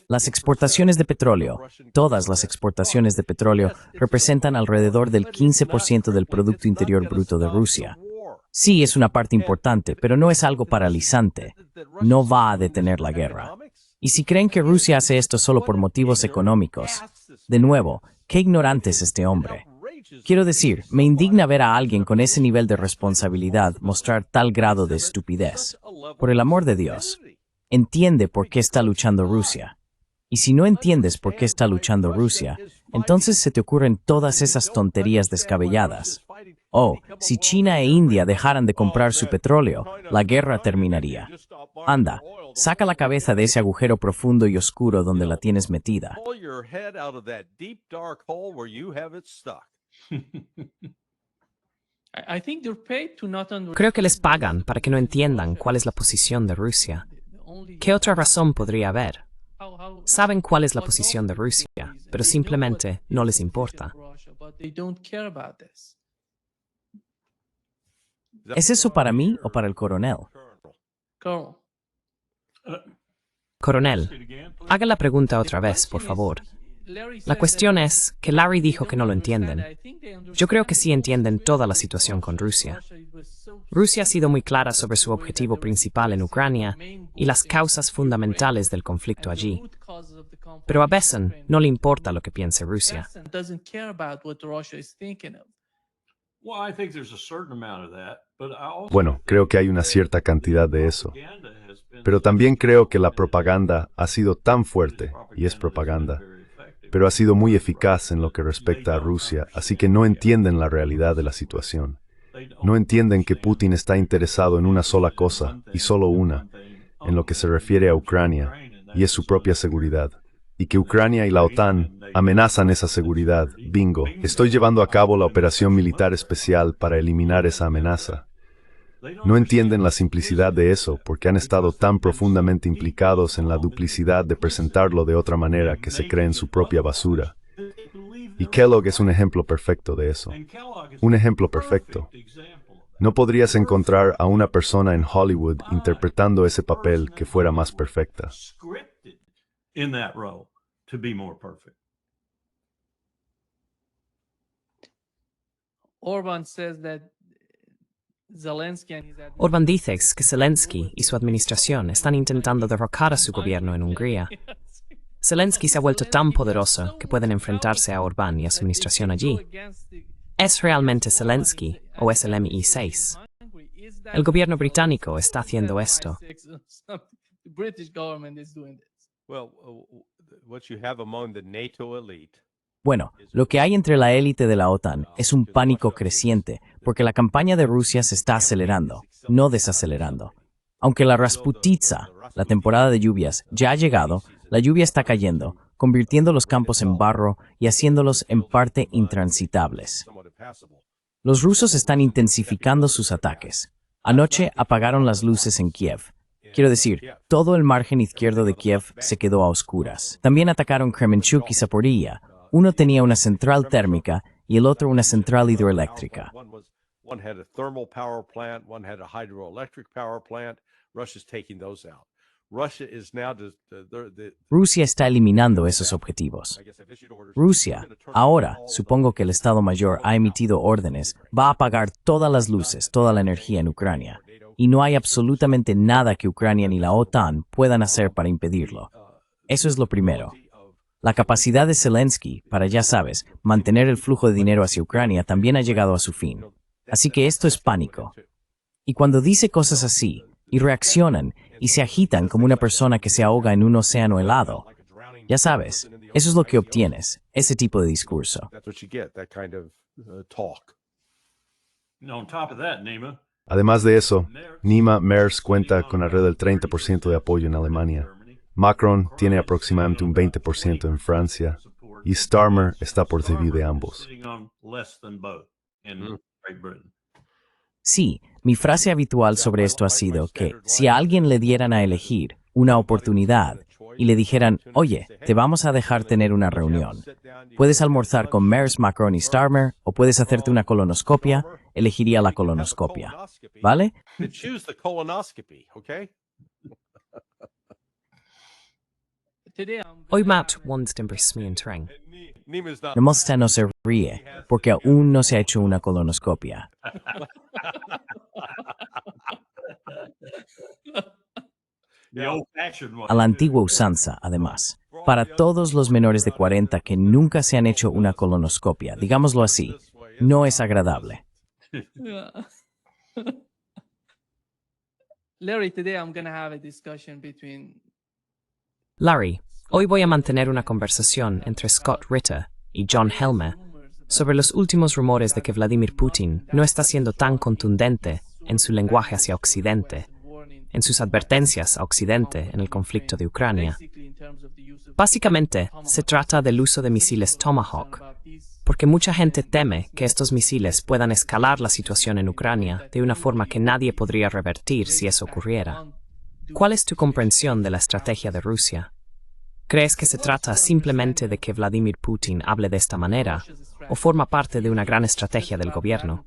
Las exportaciones de petróleo, todas las exportaciones de petróleo, representan alrededor del 15% del Producto Interior Bruto de Rusia. Sí, es una parte importante, pero no es algo paralizante. No va a detener la guerra. Y si creen que Rusia hace esto solo por motivos económicos, de nuevo, qué ignorante es este hombre. Quiero decir, me indigna ver a alguien con ese nivel de responsabilidad mostrar tal grado de estupidez. Por el amor de Dios, entiende por qué está luchando Rusia. Y si no entiendes por qué está luchando Rusia, entonces se te ocurren todas esas tonterías descabelladas. Oh, si China e India dejaran de comprar su petróleo, la guerra terminaría. Anda, saca la cabeza de ese agujero profundo y oscuro donde la tienes metida. Creo que les pagan para que no entiendan cuál es la posición de Rusia. ¿Qué otra razón podría haber? Saben cuál es la posición de Rusia, pero simplemente no les importa. ¿Es eso para mí o para el coronel? Coronel, haga la pregunta otra vez, por favor. La cuestión es que Larry dijo que no lo entienden. Yo creo que sí entienden toda la situación con Rusia. Rusia ha sido muy clara sobre su objetivo principal en Ucrania y las causas fundamentales del conflicto allí. Pero a Besson no le importa lo que piense Rusia. Bueno, creo que hay una cierta cantidad de eso. Pero también creo que la propaganda ha sido tan fuerte, y es propaganda, pero ha sido muy eficaz en lo que respecta a Rusia, así que no entienden la realidad de la situación. No entienden que Putin está interesado en una sola cosa, y solo una, en lo que se refiere a Ucrania, y es su propia seguridad. Y que Ucrania y la OTAN amenazan esa seguridad. Bingo. Estoy llevando a cabo la operación militar especial para eliminar esa amenaza. No entienden la simplicidad de eso porque han estado tan profundamente implicados en la duplicidad de presentarlo de otra manera que se creen su propia basura. Y Kellogg es un ejemplo perfecto de eso. Un ejemplo perfecto. No podrías encontrar a una persona en Hollywood interpretando ese papel que fuera más perfecta. Orbán dice que Zelensky y su administración están intentando derrocar a su gobierno en Hungría. Zelensky se ha vuelto tan poderoso que pueden enfrentarse a Orbán y a su administración allí. ¿Es realmente Zelensky o es el MI6? El gobierno británico está haciendo esto. Bueno, lo que hay entre la élite de la OTAN es un pánico creciente, porque la campaña de Rusia se está acelerando, no desacelerando. Aunque la Rasputitsa, la temporada de lluvias, ya ha llegado, la lluvia está cayendo, convirtiendo los campos en barro y haciéndolos en parte intransitables. Los rusos están intensificando sus ataques. Anoche apagaron las luces en Kiev. Quiero decir, todo el margen izquierdo de Kiev se quedó a oscuras. También atacaron Kremenchuk y Zaporilla. Uno tenía una central térmica y el otro una central hidroeléctrica. Rusia está eliminando esos objetivos. Rusia, ahora, supongo que el Estado Mayor ha emitido órdenes, va a apagar todas las luces, toda la energía en Ucrania. Y no hay absolutamente nada que Ucrania ni la OTAN puedan hacer para impedirlo. Eso es lo primero. La capacidad de Zelensky para, ya sabes, mantener el flujo de dinero hacia Ucrania también ha llegado a su fin. Así que esto es pánico. Y cuando dice cosas así, y reaccionan, y se agitan como una persona que se ahoga en un océano helado, ya sabes, eso es lo que obtienes, ese tipo de discurso. On top of that, Nima, Además de eso, Nima Merz cuenta con alrededor del 30% de apoyo en Alemania. Macron tiene aproximadamente un 20% en Francia y Starmer está por debajo de ambos. sitting on less than both in Great Britain. Sí, mi frase habitual sobre esto ha sido que si a alguien le dieran a elegir una oportunidad y le dijeran, oye, te vamos a dejar tener una reunión, puedes almorzar con Merz, Macron y Starmer o puedes hacerte una colonoscopia, elegiría la colonoscopia. ¿Vale? Choose the colonoscopy, okay? Hoy Matt wandste en terreng. Nima's not. Hermosa no se ríe porque aún no se ha hecho una colonoscopia. The old-fashioned one. A la antigua usanza, además, para todos los menores de 40 que nunca se han hecho una colonoscopia, digámoslo así, no es agradable. Larry, today I'm going to have a discussion between Larry, hoy voy a mantener una conversación entre Scott Ritter y John Helmer sobre los últimos rumores de que Vladimir Putin no está siendo tan contundente en su lenguaje hacia Occidente, en sus advertencias a Occidente en el conflicto de Ucrania. Básicamente, se trata del uso de misiles Tomahawk, porque mucha gente teme que estos misiles puedan escalar la situación en Ucrania de una forma que nadie podría revertir si eso ocurriera. ¿Cuál es tu comprensión de la estrategia de Rusia? ¿Crees que se trata simplemente de que Vladimir Putin hable de esta manera, o forma parte de una gran estrategia del gobierno?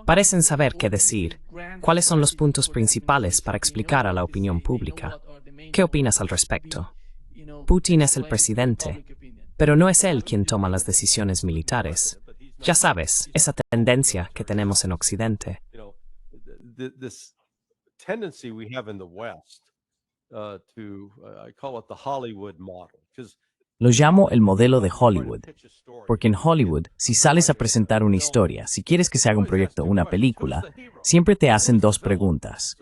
Parecen saber qué decir. ¿Cuáles son los puntos principales para explicar a la opinión pública? ¿Qué opinas al respecto? Putin es el presidente, pero no es él quien toma las decisiones militares. Ya sabes, esa tendencia que tenemos en Occidente. This tendency we have in the West I call it the Hollywood model. Lo llamo el modelo de Hollywood, porque en Hollywood, si sales a presentar una historia, si quieres que se haga un proyecto o una película, siempre te hacen dos preguntas.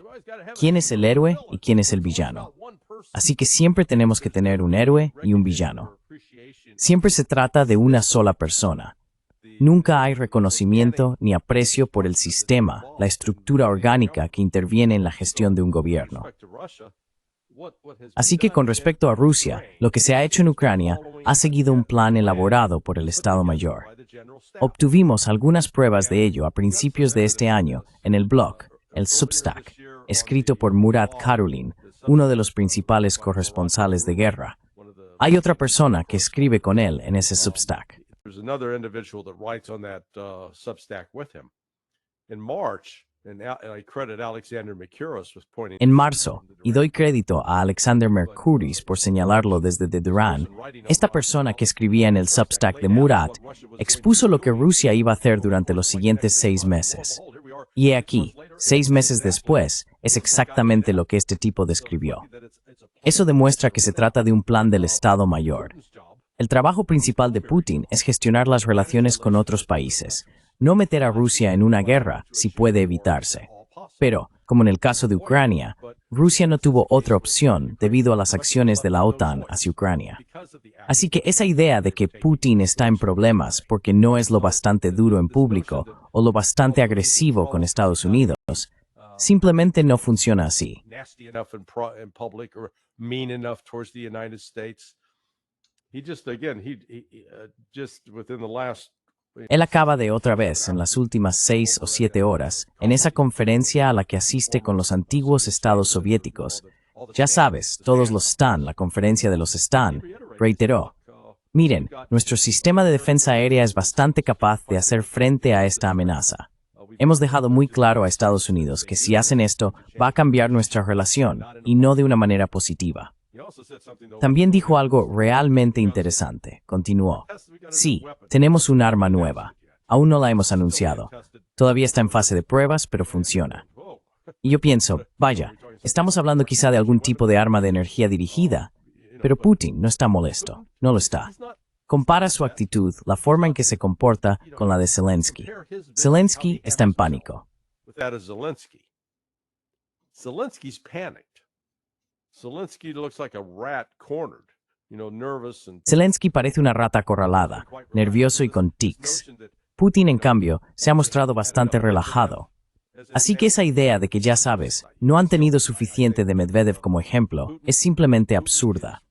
¿Quién es el héroe y quién es el villano? Así que siempre tenemos que tener un héroe y un villano. Siempre se trata de una sola persona. Nunca hay reconocimiento ni aprecio por el sistema, la estructura orgánica que interviene en la gestión de un gobierno. Así que con respecto a Rusia, lo que se ha hecho en Ucrania ha seguido un plan elaborado por el Estado Mayor. Obtuvimos algunas pruebas de ello a principios de este año en el blog, el Substack, escrito por Murat Karulin, uno de los principales corresponsales de guerra. Hay otra persona que escribe con él en ese Substack. There's another individual that writes on that Substack with him. In March, and I credit Alexander Mercouris with pointing. En marzo, y doy crédito a Alexander Mercouris por señalarlo desde The Duran, esta persona que escribía en el Substack de Murat expuso lo que Rusia iba a hacer durante los siguientes 6 meses. Y he aquí, 6 meses después, es exactamente lo que este tipo describió. Eso demuestra que se trata de un plan del Estado Mayor. El trabajo principal de Putin es gestionar las relaciones con otros países, no meter a Rusia en una guerra si puede evitarse. Pero, como en el caso de Ucrania, Rusia no tuvo otra opción debido a las acciones de la OTAN hacia Ucrania. Así que esa idea de que Putin está en problemas porque no es lo bastante duro en público o lo bastante agresivo con Estados Unidos, simplemente no funciona así. Nasty enough in public or mean enough towards the United States. He just, again, just within the last. Él acaba de otra vez, en las últimas 6 o 7 horas, en esa conferencia a la que asiste con los antiguos estados soviéticos. Ya sabes, todos los STAN, la conferencia de los STAN, reiteró: miren, nuestro sistema de defensa aérea es bastante capaz de hacer frente a esta amenaza. Hemos dejado muy claro a Estados Unidos que si hacen esto, va a cambiar nuestra relación, y no de una manera positiva. También dijo algo realmente interesante. Continuó: sí, tenemos un arma nueva. Aún no la hemos anunciado. Todavía está en fase de pruebas, pero funciona. Y yo pienso, vaya, estamos hablando quizá de algún tipo de arma de energía dirigida. Pero Putin no está molesto, no lo está. Compara su actitud, la forma en que se comporta, con la de Zelensky. Zelensky está en pánico. With that is Zelensky. Zelensky's panicked. Zelensky looks like a rat cornered, nervous and Zelensky parece una rata acorralada, nervioso y con tics. Putin, en cambio, se ha mostrado bastante relajado. Así que esa idea de que, ya sabes, no han tenido suficiente de Medvedev como ejemplo es simplemente absurda.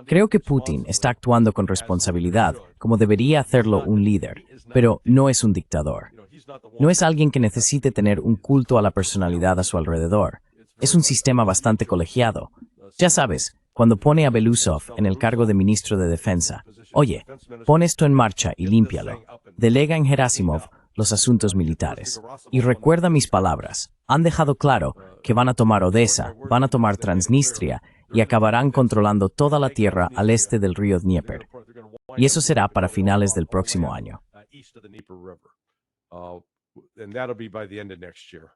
Creo que Putin está actuando con responsabilidad, como debería hacerlo un líder, pero no es un dictador. No es alguien que necesite tener un culto a la personalidad a su alrededor. Es un sistema bastante colegiado. Ya sabes, cuando pone a Belousov en el cargo de ministro de Defensa, oye, pon esto en marcha y límpialo. Delega en Gerasimov los asuntos militares. Y recuerda mis palabras, han dejado claro que van a tomar Odessa, van a tomar Transnistria y acabarán controlando toda la tierra al este del río Dnieper. Y eso será para finales del próximo año. And that'll be by the end of next year.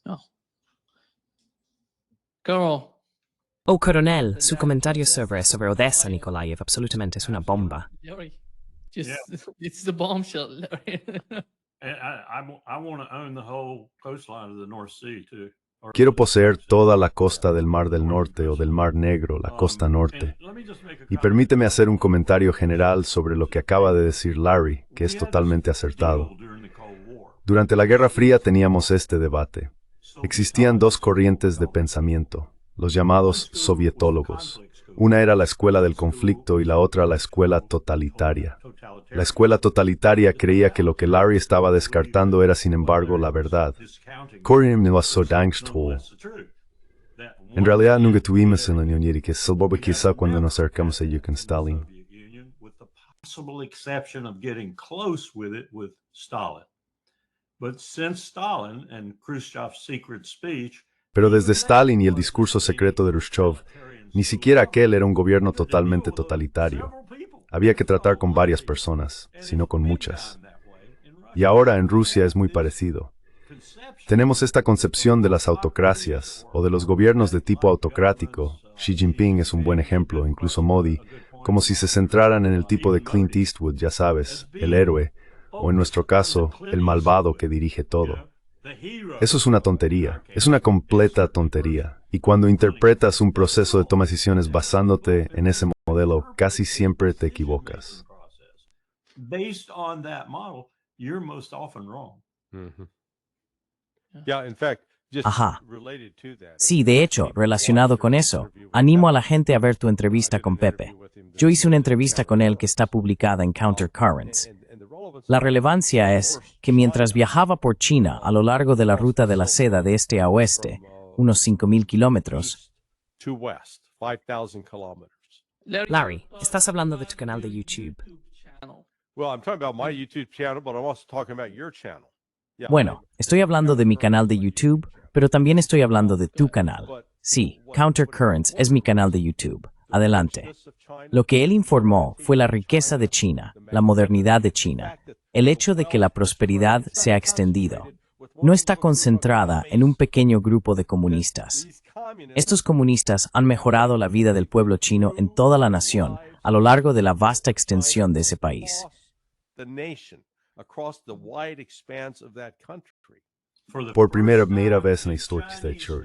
Oh. Carol, Oh, coronel, su comentario sobre Odessa, Nikolaev, absolutamente es una bomba. Larry, it's the bombshell, Larry. And I want to own the whole coastline of the North Sea too. Quiero poseer toda la costa del Mar del Norte o del Mar Negro, la costa norte. Y permíteme hacer un comentario general sobre lo que acaba de decir Larry, que es totalmente acertado. Durante la Guerra Fría teníamos este debate. Existían dos corrientes de pensamiento, los llamados sovietólogos. Una era la escuela del conflicto y la otra la escuela totalitaria. La escuela totalitaria creía que lo que Larry estaba descartando era, sin embargo, la verdad. Korean was so angstful. En realidad nunca tuvimos en la Unión Soviética, salvo quizá cuando nos acercamos a Yukon Stalin. Possible exception of getting close with it with Stalin. But since Stalin and Khrushchev's secret speech, Pero desde Stalin y el discurso secreto de Khrushchev, ni siquiera aquel era un gobierno totalmente totalitario. Había que tratar con varias personas, sino con muchas. Y ahora en Rusia es muy parecido. Tenemos esta concepción de las autocracias o de los gobiernos de tipo autocrático. Xi Jinping es un buen ejemplo, incluso Modi, como si se centraran en el tipo de Clint Eastwood, ya sabes, el héroe, o en nuestro caso, el malvado que dirige todo. Eso es una tontería, es una completa tontería. Y cuando interpretas un proceso de toma de decisiones basándote en ese modelo, casi siempre te equivocas. based on that model, you're most often wrong. Mm-hmm. Yeah, in fact, just Ajá. related to that. Sí, de hecho, relacionado con eso, animo a la gente a ver tu entrevista con Pepe. Yo hice una entrevista con él que está publicada en Countercurrents. La relevancia es que mientras viajaba por China a lo largo de la ruta de la seda de este a oeste, unos 5,000 kilómetros, To west, 5,000 kilometers. Larry, estás hablando de tu canal de YouTube. Well, I'm talking about my YouTube channel, but I'm also talking about your channel. Yeah, bueno, estoy hablando de mi canal de YouTube, pero también estoy hablando de tu canal. Sí, Countercurrents es mi canal de YouTube. Adelante. Lo que él informó fue la riqueza de China, la modernidad de China, el hecho de que la prosperidad se ha extendido. No está concentrada en un pequeño grupo de comunistas. Estos comunistas han mejorado la vida del pueblo chino en toda la nación, a lo largo de la vasta extensión de ese país. Por primera vez en la historia de China.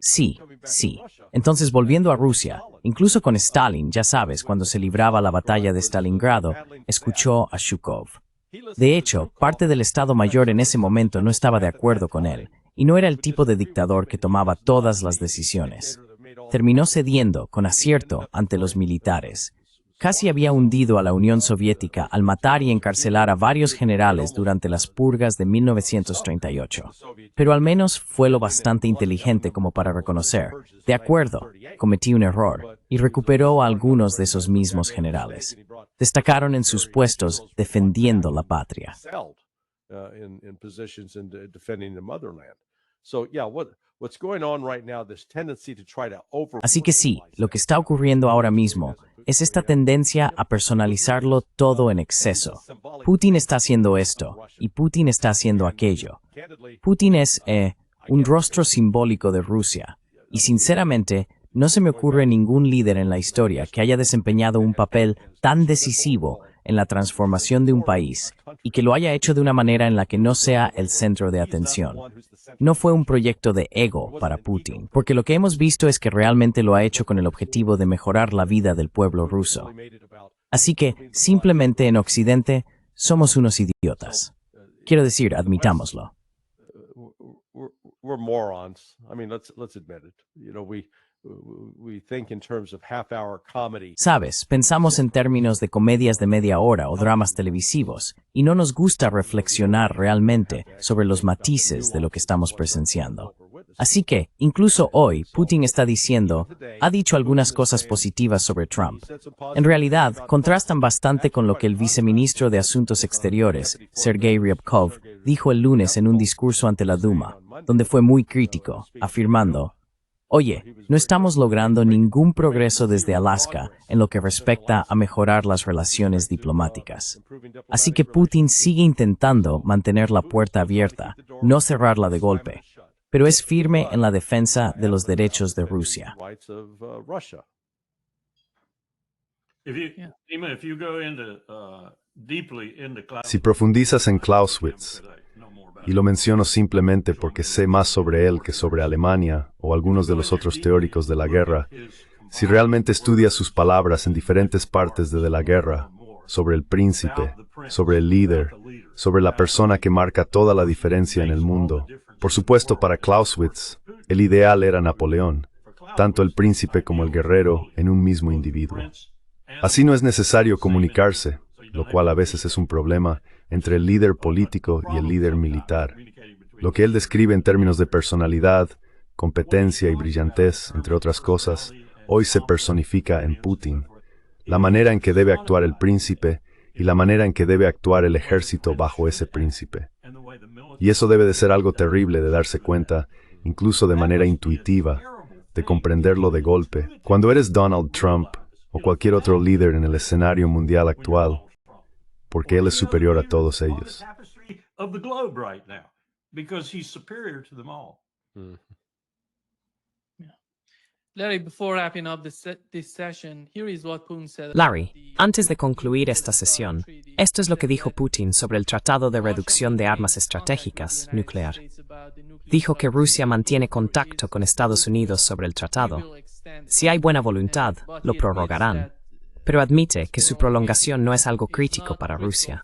Sí, sí. Entonces, volviendo a Rusia, incluso con Stalin, ya sabes, cuando se libraba la batalla de Stalingrado, escuchó a Zhukov. De hecho, parte del Estado Mayor en ese momento no estaba de acuerdo con él, y no era el tipo de dictador que tomaba todas las decisiones. Terminó cediendo, con acierto, ante los militares. Casi había hundido a la Unión Soviética al matar y encarcelar a varios generales durante las purgas de 1938. Pero al menos fue lo bastante inteligente como para reconocer, de acuerdo, cometí un error, y recuperó a algunos de esos mismos generales. Destacaron en sus puestos defendiendo la patria. Así que sí, lo que está ocurriendo ahora mismo es esta tendencia a personalizarlo todo en exceso. Putin está haciendo esto, y Putin está haciendo aquello. Putin es, un rostro simbólico de Rusia. Y sinceramente, no se me ocurre ningún líder en la historia que haya desempeñado un papel tan decisivo en la transformación de un país y que lo haya hecho de una manera en la que no sea el centro de atención. No fue un proyecto de ego para Putin, porque lo que hemos visto es que realmente lo ha hecho con el objetivo de mejorar la vida del pueblo ruso. Así que, simplemente en Occidente, somos unos idiotas. Quiero decir, admitámoslo. We're morons. I mean, let's admit it. You know, we think in terms of half-hour comedy. Sabes, pensamos en términos de comedias de media hora o dramas televisivos, y no nos gusta reflexionar realmente sobre los matices de lo que estamos presenciando. Así que, incluso hoy, Putin está diciendo, ha dicho algunas cosas positivas sobre Trump. En realidad, contrastan bastante con lo que el viceministro de Asuntos Exteriores, Sergei Ryabkov, dijo el lunes en un discurso ante la Duma, donde fue muy crítico, afirmando, oye, no estamos logrando ningún progreso desde Alaska en lo que respecta a mejorar las relaciones diplomáticas. Así que Putin sigue intentando mantener la puerta abierta, no cerrarla de golpe, pero es firme en la defensa de los derechos de Rusia. Si profundizas en Clausewitz, y lo menciono simplemente porque sé más sobre él que sobre Alemania o algunos de los otros teóricos de la guerra, si realmente estudias sus palabras en diferentes partes de la guerra, sobre el príncipe, sobre el líder, sobre la persona que marca toda la diferencia en el mundo. Por supuesto, para Clausewitz, el ideal era Napoleón, tanto el príncipe como el guerrero en un mismo individuo. Así no es necesario comunicarse, lo cual a veces es un problema, entre el líder político y el líder militar. Lo que él describe en términos de personalidad, competencia y brillantez, entre otras cosas, hoy se personifica en Putin. La manera en que debe actuar el príncipe y la manera en que debe actuar el ejército bajo ese príncipe. Y eso debe de ser algo terrible de darse cuenta, incluso de manera intuitiva, de comprenderlo de golpe. Cuando eres Donald Trump o cualquier otro líder en el escenario mundial actual, porque él es superior a todos ellos. Larry, antes de concluir esta sesión, esto es lo que dijo Putin sobre el Tratado de Reducción de Armas Estratégicas nuclear. Dijo que Rusia mantiene contacto con Estados Unidos sobre el tratado. Si hay buena voluntad, lo prorrogarán, pero admite que su prolongación no es algo crítico para Rusia.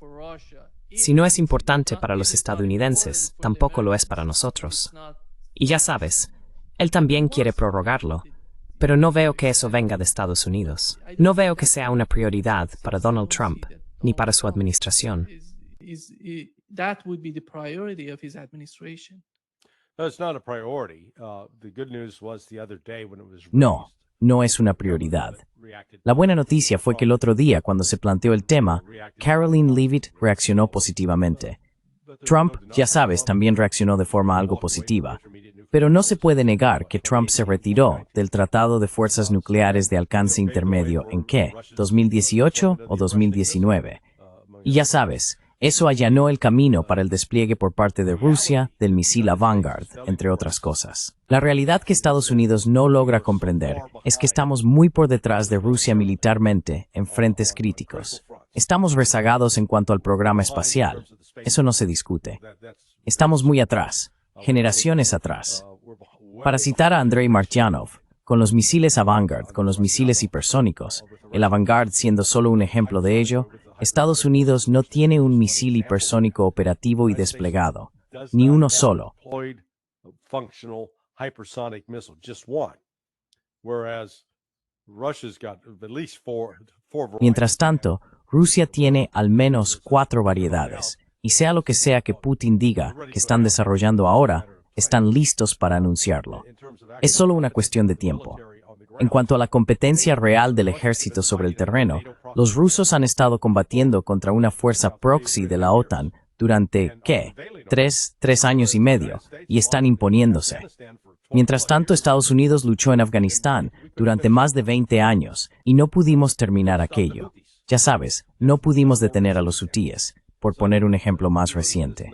Si no es importante para los estadounidenses, tampoco lo es para nosotros. Y ya sabes, él también quiere prorrogarlo, pero no veo que eso venga de Estados Unidos. No veo que sea una prioridad para Donald Trump, ni para su administración. No, no es una prioridad. La buena noticia fue que el otro día, cuando se planteó el tema, Caroline Leavitt reaccionó positivamente. Trump, ya sabes, también reaccionó de forma algo positiva. Pero no se puede negar que Trump se retiró del Tratado de Fuerzas Nucleares de Alcance Intermedio en ¿qué? ¿2018 o 2019? Y ya sabes, eso allanó el camino para el despliegue por parte de Rusia del misil Vanguard, entre otras cosas. La realidad que Estados Unidos no logra comprender es que estamos muy por detrás de Rusia militarmente en frentes críticos. Estamos rezagados en cuanto al programa espacial. Eso no se discute. Estamos muy atrás. Generaciones atrás. Para citar a Andrei Martyanov, con los misiles Vanguard, con los misiles hipersónicos, el Vanguard siendo solo un ejemplo de ello, Estados Unidos no tiene un misil hipersónico operativo y desplegado, ni uno solo. Mientras tanto, Rusia tiene al menos 4 variedades. Y sea lo que sea que Putin diga que están desarrollando ahora, están listos para anunciarlo. Es solo una cuestión de tiempo. En cuanto a la competencia real del ejército sobre el terreno, los rusos han estado combatiendo contra una fuerza proxy de la OTAN durante, ¿qué? 3 años y medio, y están imponiéndose. Mientras tanto, Estados Unidos luchó en Afganistán durante más de 20 años, y no pudimos terminar aquello. Ya sabes, no pudimos detener a los hutíes. por poner un ejemplo más reciente.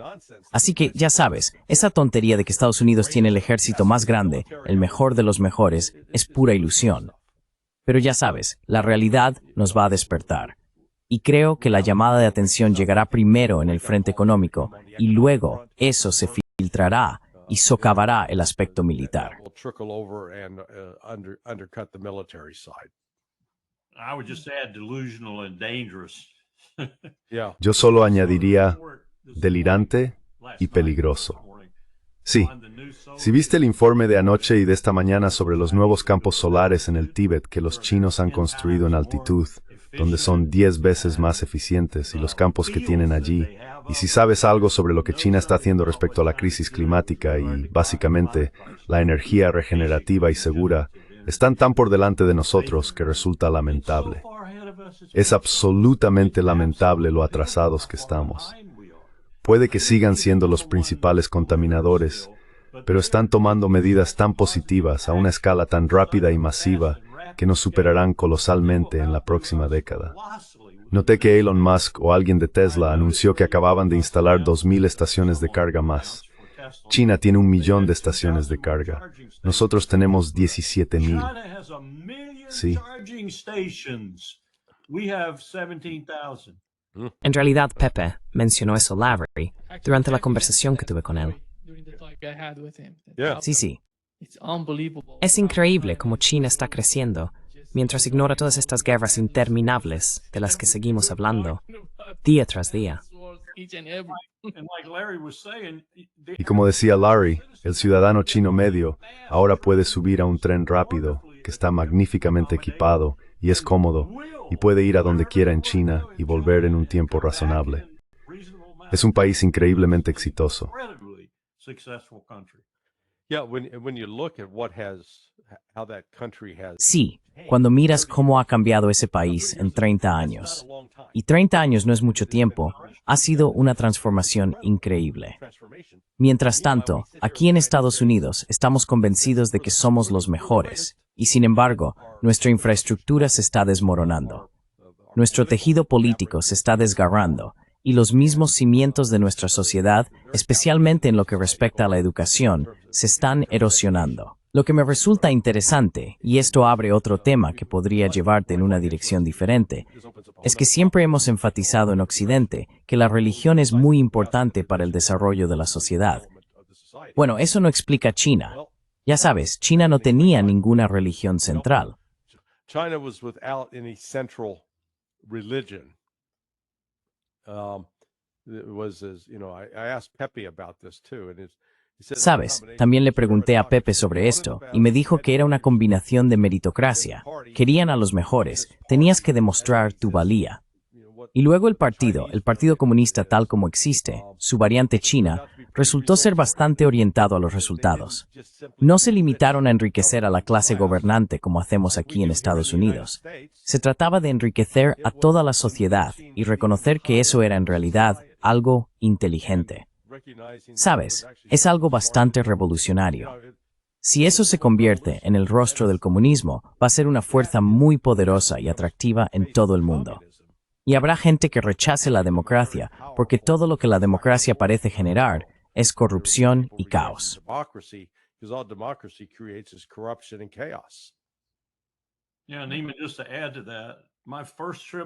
Así que, ya sabes, esa tontería de que Estados Unidos tiene el ejército más grande, el mejor de los mejores, es pura ilusión. Pero ya sabes, la realidad nos va a despertar. Y creo que la llamada de atención llegará primero en el frente económico, y luego eso se filtrará y socavará el aspecto militar. Yo solo añadiría delirante y peligroso. Sí, si viste el informe de anoche y de esta mañana sobre los nuevos campos solares en el Tíbet que los chinos han construido en altitud, donde son 10 veces más eficientes y los campos que tienen allí, y si sabes algo sobre lo que China está haciendo respecto a la crisis climática y, básicamente, la energía regenerativa y segura, están tan por delante de nosotros que resulta lamentable. Es absolutamente lamentable lo atrasados que estamos. Puede que sigan siendo los principales contaminadores, pero están tomando medidas tan positivas a una escala tan rápida y masiva que nos superarán colosalmente en la próxima década. Noté que Elon Musk o alguien de Tesla anunció que acababan de instalar 2.000 estaciones de carga más. China tiene 1 millón de estaciones de carga. Nosotros tenemos 17.000. Sí. En realidad, Pepe mencionó eso Larry durante la conversación que tuve con él. Sí. Es increíble cómo China está creciendo, mientras ignora todas estas guerras interminables de las que seguimos hablando, día tras día. Y como decía Larry, el ciudadano chino medio ahora puede subir a un tren rápido, que está magníficamente equipado y es cómodo, y puede ir a donde quiera en China y volver en un tiempo razonable. Es un país increíblemente exitoso. Sí, cuando miras cómo ha cambiado ese país en 30 años, y 30 años no es mucho tiempo, ha sido una transformación increíble. Mientras tanto, aquí en Estados Unidos estamos convencidos de que somos los mejores, y sin embargo, nuestra infraestructura se está desmoronando. Nuestro tejido político se está desgarrando, y los mismos cimientos de nuestra sociedad, especialmente en lo que respecta a la educación, se están erosionando. Lo que me resulta interesante, y esto abre otro tema que podría llevarte en una dirección diferente, es que siempre hemos enfatizado en Occidente que la religión es muy importante para el desarrollo de la sociedad. Bueno, eso no explica China. Ya sabes, China no tenía ninguna religión central. China was without any central religion. It was, as you know, I asked Pepe about this too, and he said, Sabes, también le pregunté a Pepe sobre esto, y me dijo que era una combinación de meritocracia. Querían a los mejores, tenías que demostrar tu valía. Y luego el Partido Comunista tal como existe, su variante china, resultó ser bastante orientado a los resultados. No se limitaron a enriquecer a la clase gobernante como hacemos aquí en Estados Unidos. Se trataba de enriquecer a toda la sociedad y reconocer que eso era en realidad algo inteligente. Sabes, es algo bastante revolucionario. Si eso se convierte en el rostro del comunismo, va a ser una fuerza muy poderosa y atractiva en todo el mundo. Y habrá gente que rechace la democracia, porque todo lo que la democracia parece generar es corrupción y caos.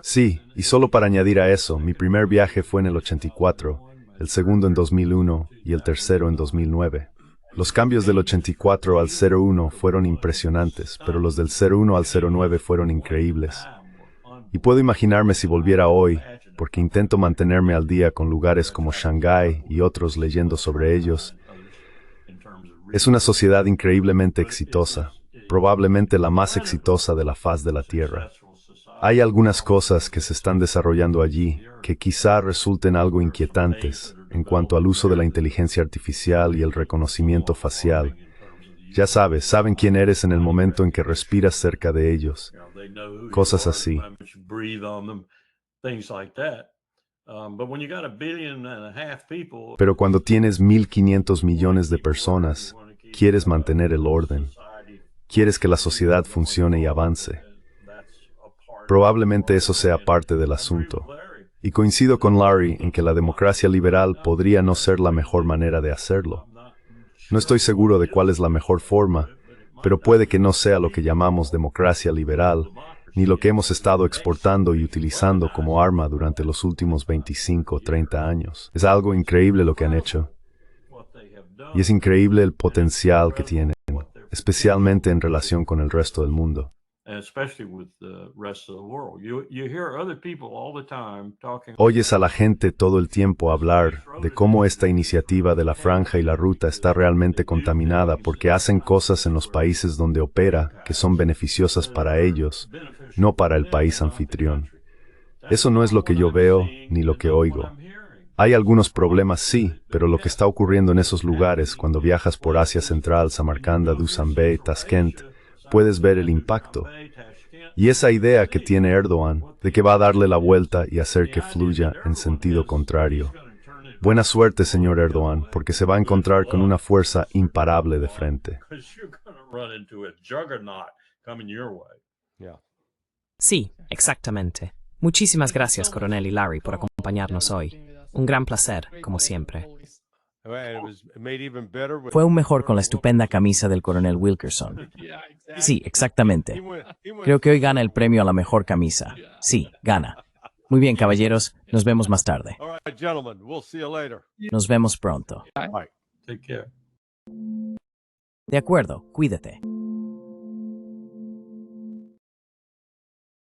Sí, y solo para añadir a eso, mi primer viaje fue en el 84, el segundo en 2001 y el tercero en 2009. Los cambios del 84 al 01 fueron impresionantes, pero los del 01 al 09 fueron increíbles. Y puedo imaginarme si volviera hoy, porque intento mantenerme al día con lugares como Shanghái y otros leyendo sobre ellos. Es una sociedad increíblemente exitosa, probablemente la más exitosa de la faz de la Tierra. Hay algunas cosas que se están desarrollando allí que quizá resulten algo inquietantes en cuanto al uso de la inteligencia artificial y el reconocimiento facial. Ya sabes, saben quién eres en el momento en que respiras cerca de ellos. Cosas así. Pero cuando tienes 1.500 millones de personas, quieres mantener el orden. Quieres que la sociedad funcione y avance. Probablemente eso sea parte del asunto. Y coincido con Larry en que la democracia liberal podría no ser la mejor manera de hacerlo. No estoy seguro de cuál es la mejor forma, pero puede que no sea lo que llamamos democracia liberal, ni lo que hemos estado exportando y utilizando como arma durante los últimos 25 o 30 años. Es algo increíble lo que han hecho. Y es increíble el potencial que tienen, especialmente en relación con el resto del mundo. Oyes a la gente todo el tiempo hablar de cómo esta iniciativa de la Franja y la Ruta está realmente contaminada porque hacen cosas en los países donde opera que son beneficiosas para ellos, no para el país anfitrión. Eso no es lo que yo veo ni lo que oigo. Hay algunos problemas, sí, pero lo que está ocurriendo en esos lugares cuando viajas por Asia Central, Samarcanda, Dushanbe, Tashkent, puedes ver el impacto. Y esa idea que tiene Erdogan de que va a darle la vuelta y hacer que fluya en sentido contrario. Buena suerte, señor Erdogan, porque se va a encontrar con una fuerza imparable de frente. Sí, exactamente. Muchísimas gracias, Coronel y Larry, por acompañarnos hoy. Un gran placer, como siempre. Fue aún mejor con la estupenda camisa del coronel Wilkerson. Sí, exactamente. Creo que hoy gana el premio a la mejor camisa. Sí, gana. Muy bien, caballeros. Nos vemos más tarde. Nos vemos pronto. Take care. De acuerdo, cuídate.